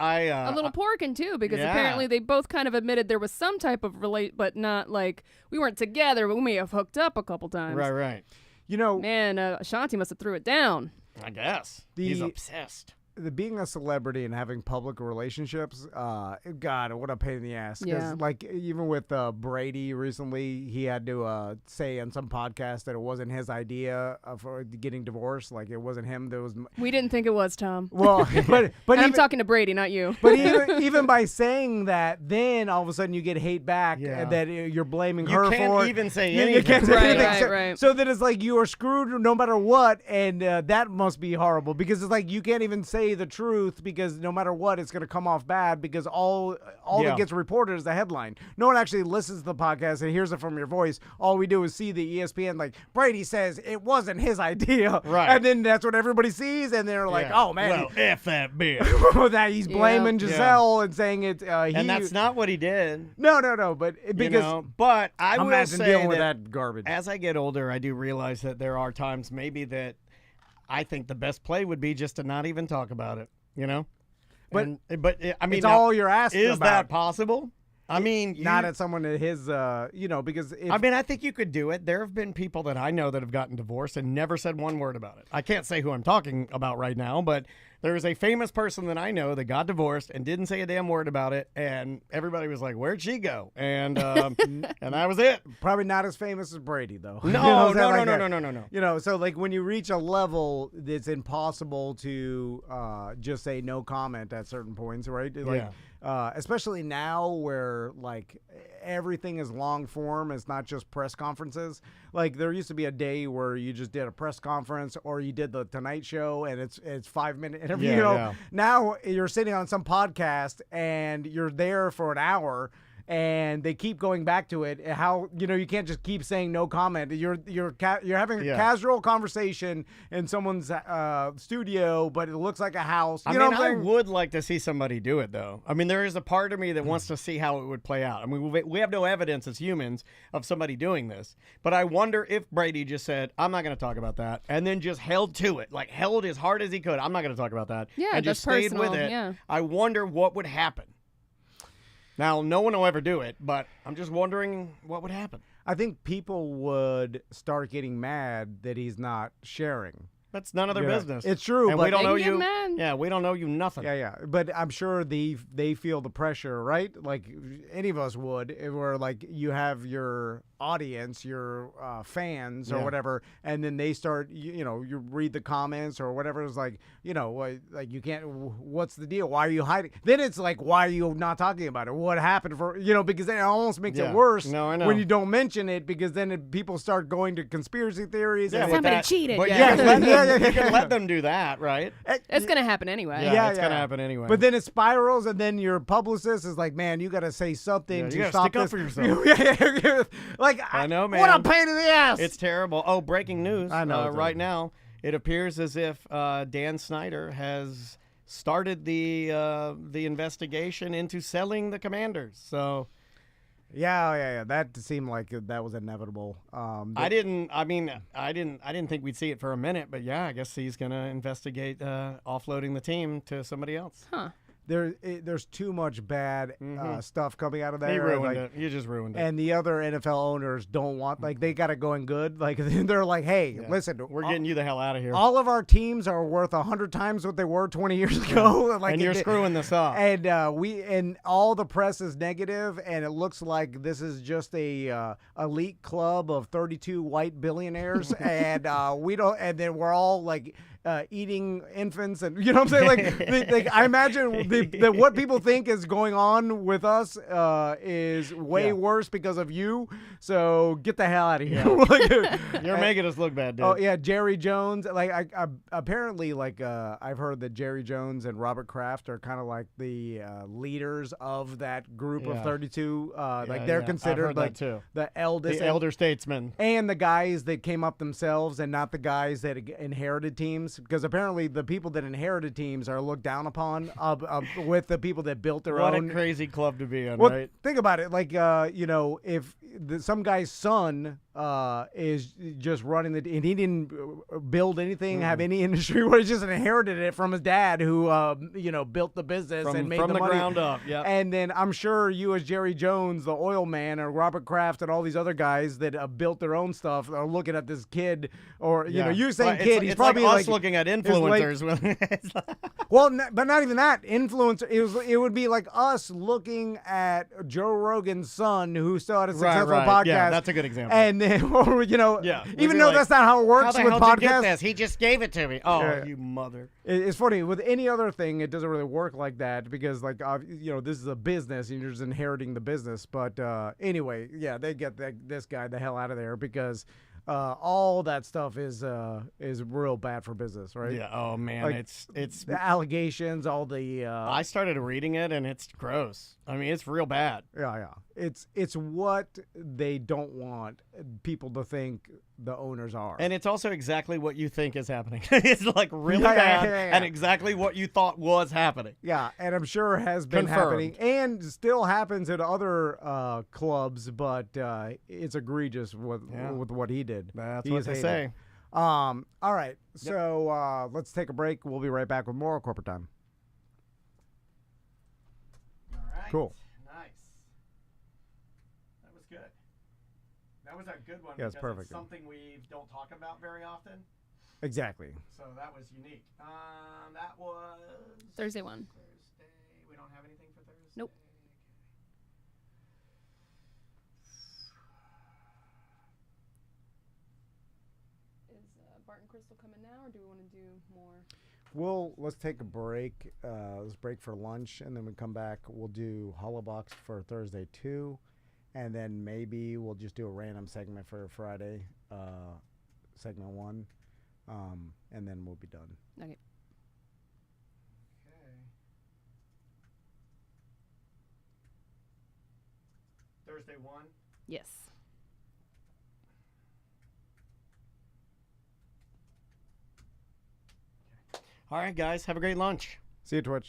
S3: a little porking too, because
S2: yeah.
S3: apparently they both kind of admitted there was some type of but not like we weren't together, but we may have hooked up a couple times.
S2: right.
S4: You know,
S3: Man, Ashanti must have threw it down.
S2: I guess he's
S4: The-
S2: obsessed.
S4: being a celebrity and having public relationships, God, what a pain in the ass. 'Cause,
S3: Yeah.
S4: like, even with Brady recently, he had to say on some podcast that it wasn't his idea for getting divorced. Like, it wasn't him that was.
S3: We didn't think it was Tom.
S4: Well, but
S3: And I'm
S4: even,
S3: talking to Brady, not you.
S4: but even by saying that, then all of a sudden you get hate back
S2: Yeah.
S4: that you're blaming
S2: You
S4: her
S2: can't
S4: for it.
S2: even say
S4: You
S2: anything.
S4: can't say
S3: Right,
S4: anything.
S3: right,
S4: so,
S3: right.
S4: so then it's like you are screwed no matter what, and that must be horrible because it's like you can't even say the truth because no matter what, it's going to come off bad because all
S2: Yeah.
S4: that gets reported is the headline. No one actually listens to the podcast and hears it from your voice. All we do is see the ESPN like Brady says it wasn't his idea,
S2: Right.
S4: And then that's what everybody sees, and they're like,
S2: Yeah.
S4: "Oh man,
S2: Well, F that bitch.
S4: that he's blaming
S3: Yeah.
S4: Giselle and saying it."
S2: And that's not what he did.
S4: no, but because
S2: You know? But I will
S4: imagine
S2: say
S4: dealing with
S2: that
S4: that garbage.
S2: as I get older, I do realize that there are times maybe that I think the best play would be just to not even talk about it. You know. But I mean,
S4: it's
S2: now,
S4: all you're asking
S2: is
S4: about.
S2: that possible? I mean,
S4: Not
S2: you-
S4: at someone at his, because if,
S2: I mean, I think you could do it. There have been people that I know that have gotten divorced and never said one word about it. I can't say who I'm talking about right now, but there is a famous person that I know that got divorced and didn't say a damn word about it, and everybody was like, "Where'd she go?" And and that was it.
S4: probably not as famous as Brady though.
S2: No,
S4: You know what I'm saying?
S2: no,
S4: Like,
S2: no.
S4: You know, so like when you reach a level, it's impossible to just say no comment at certain points, right? Like, especially now where like everything is long form. It's not just press conferences. Like there used to be a day where you just did a press conference or you did the Tonight Show and it's 5-minute interview.
S2: Yeah,
S4: You know?
S2: yeah.
S4: Now you're sitting on some podcast and you're there for an hour. and they keep going back to it. How you can't just keep saying no comment. You're having a casual conversation in someone's studio, but it looks like a house. You know what I'm
S2: I
S4: saying?
S2: would like to see somebody do it, though. I mean, there is a part of me that wants to see how it would play out. I mean, we have no evidence as humans of somebody doing this, but I wonder if Brady just said, "I'm not going to talk about that," and then just held to it, like held as hard as he could. I'm not going to talk about that.
S3: Yeah,
S2: and just
S3: that's
S2: stayed with
S3: personal,
S2: it.
S3: yeah.
S2: I wonder what would happen. Now, no one will ever do it, but I'm just wondering what would happen.
S4: I think people would start getting mad that he's not sharing.
S2: That's none of their
S4: Yeah.
S2: business.
S4: It's true,
S2: and
S4: but
S2: we don't
S3: They
S2: know
S3: can get
S2: you.
S3: mad.
S2: Yeah, we don't know you nothing.
S4: Yeah. But I'm sure they feel the pressure, right? Like any of us would, where like you have your audience, your fans or
S2: Yeah.
S4: whatever, and then they start, you read the comments or whatever. It's like, like you can't. What's the deal? Why are you hiding? Then it's like, why are you not talking about it? What happened for because then it almost makes
S2: Yeah.
S4: it worse.
S2: No, I know.
S4: when you don't mention it, because then people start going to conspiracy theories.
S2: Yeah,
S4: and
S2: with
S3: Somebody
S2: that-
S3: cheated.
S2: But
S3: Yeah.
S2: you can let them,
S4: Yeah.
S2: you can let them do that, right?
S3: It's gonna happen anyway.
S2: Yeah, it's gonna happen anyway.
S4: But then it spirals, and then your publicist is like, "Man, you got to say something
S2: Yeah, you
S4: to
S2: gotta
S4: stop
S2: stick up
S4: this."
S2: for yourself.
S4: Yeah. Like
S2: I know,
S4: What a
S2: man.
S4: pain in the ass!
S2: It's terrible. Oh, breaking news!
S4: I know,
S2: right now, it appears as if Dan Snyder has started the investigation into selling the Commanders. So
S4: yeah. That seemed like that was inevitable.
S2: I didn't think we'd see it for a minute, but yeah, I guess he's gonna investigate offloading the team to somebody else.
S3: Huh.
S4: There's too much bad stuff coming out of there.
S2: He ruined
S4: like,
S2: it. You just ruined it.
S4: And the other NFL owners don't want, like, they got it going good. Like, they're like, "Hey, listen,
S2: We're getting you the hell out of here.
S4: all of our teams are worth 100 times what they were 20 years ago." Like,
S2: and you're screwing this up.
S4: And and all the press is negative, and it looks like this is just a elite club of 32 white billionaires, and we don't. And then we're all like eating infants, and you know what I'm saying? Like, I imagine what people think is going on with us is way worse because of you. So get the hell out of here.
S2: You're making us look bad, dude.
S4: Oh yeah, Jerry Jones. Like I apparently, like I've heard that Jerry Jones and Robert Kraft are kind of like the leaders of that group of
S2: Yeah.
S4: 32. Like
S2: Yeah,
S4: they're
S2: yeah. I've
S4: considered
S2: heard that
S4: like
S2: too.
S4: the eldest,
S2: The elder statesman.
S4: and the guys that came up themselves, and not the guys that inherited teams. Because apparently the people that inherited teams are looked down upon with the people that built their
S2: What
S4: own.
S2: a crazy club to be in,
S4: Well,
S2: right?
S4: think about it. Like, if some guy's son is just running and he didn't build anything, have any industry, where he just inherited it from his dad, who built the business and made
S2: From
S4: the
S2: the
S4: money.
S2: ground up, yep.
S4: And then I'm sure you, as Jerry Jones, the oil man, or Robert Kraft, and all these other guys that built their own stuff, are looking at this kid, or you're saying
S2: Well,
S4: kid, he's
S2: it's
S4: probably
S2: like us looking at influencers.
S4: well, but not even that. Influencer. It would be like us looking at Joe Rogan's son, who still had a successful
S2: right.
S4: podcast.
S2: Yeah, that's a good example.
S4: And then,
S2: Yeah, we'd
S4: even
S2: be
S4: though
S2: like,
S4: that's not how it works
S2: How the
S4: with
S2: hell did you get
S4: podcasts.
S2: this? He just gave it to me. Oh,
S4: Yeah.
S2: you mother.
S4: It's funny with any other thing, it doesn't really work like that, because like this is a business and you're just inheriting the business. But anyway, yeah, they get this guy the hell out of there, because all that stuff is real bad for business, right?
S2: Yeah. Oh man,
S4: Like,
S2: it's.
S4: The allegations, all the
S2: I started reading it and it's gross. I mean, it's real bad.
S4: yeah. It's what they don't want people to think the owners are.
S2: And it's also exactly what you think is happening. It's like really
S4: Yeah,
S2: bad
S4: yeah.
S2: and exactly what you thought was happening.
S4: yeah, and I'm sure has been
S2: Confirmed.
S4: happening and still happens at other clubs, but it's egregious with what he did.
S2: That's
S4: He
S2: what
S4: is
S2: they
S4: hated.
S2: say.
S4: All right, so let's take a break. We'll be right back with more Corporate Time.
S2: All right.
S4: Cool.
S2: Nice. That was good. That was a good one.
S4: Yeah, it's
S2: because
S4: perfect.
S2: something we don't talk about very often.
S4: Exactly.
S2: So that was unique. That was
S3: Thursday one.
S2: Thursday. We don't have anything for Thursday.
S3: Nope. Is Bart and Crystal coming now, or do we want to do more?
S4: Let's take a break. Let's break for lunch, and then we come back. We'll do Holobox for Thursday 2, and then maybe we'll just do a random segment for Friday, segment 1, and then we'll be done.
S3: Okay.
S2: Thursday 1.
S3: Yes.
S2: All right, guys. Have a great lunch.
S4: See you, Twitch.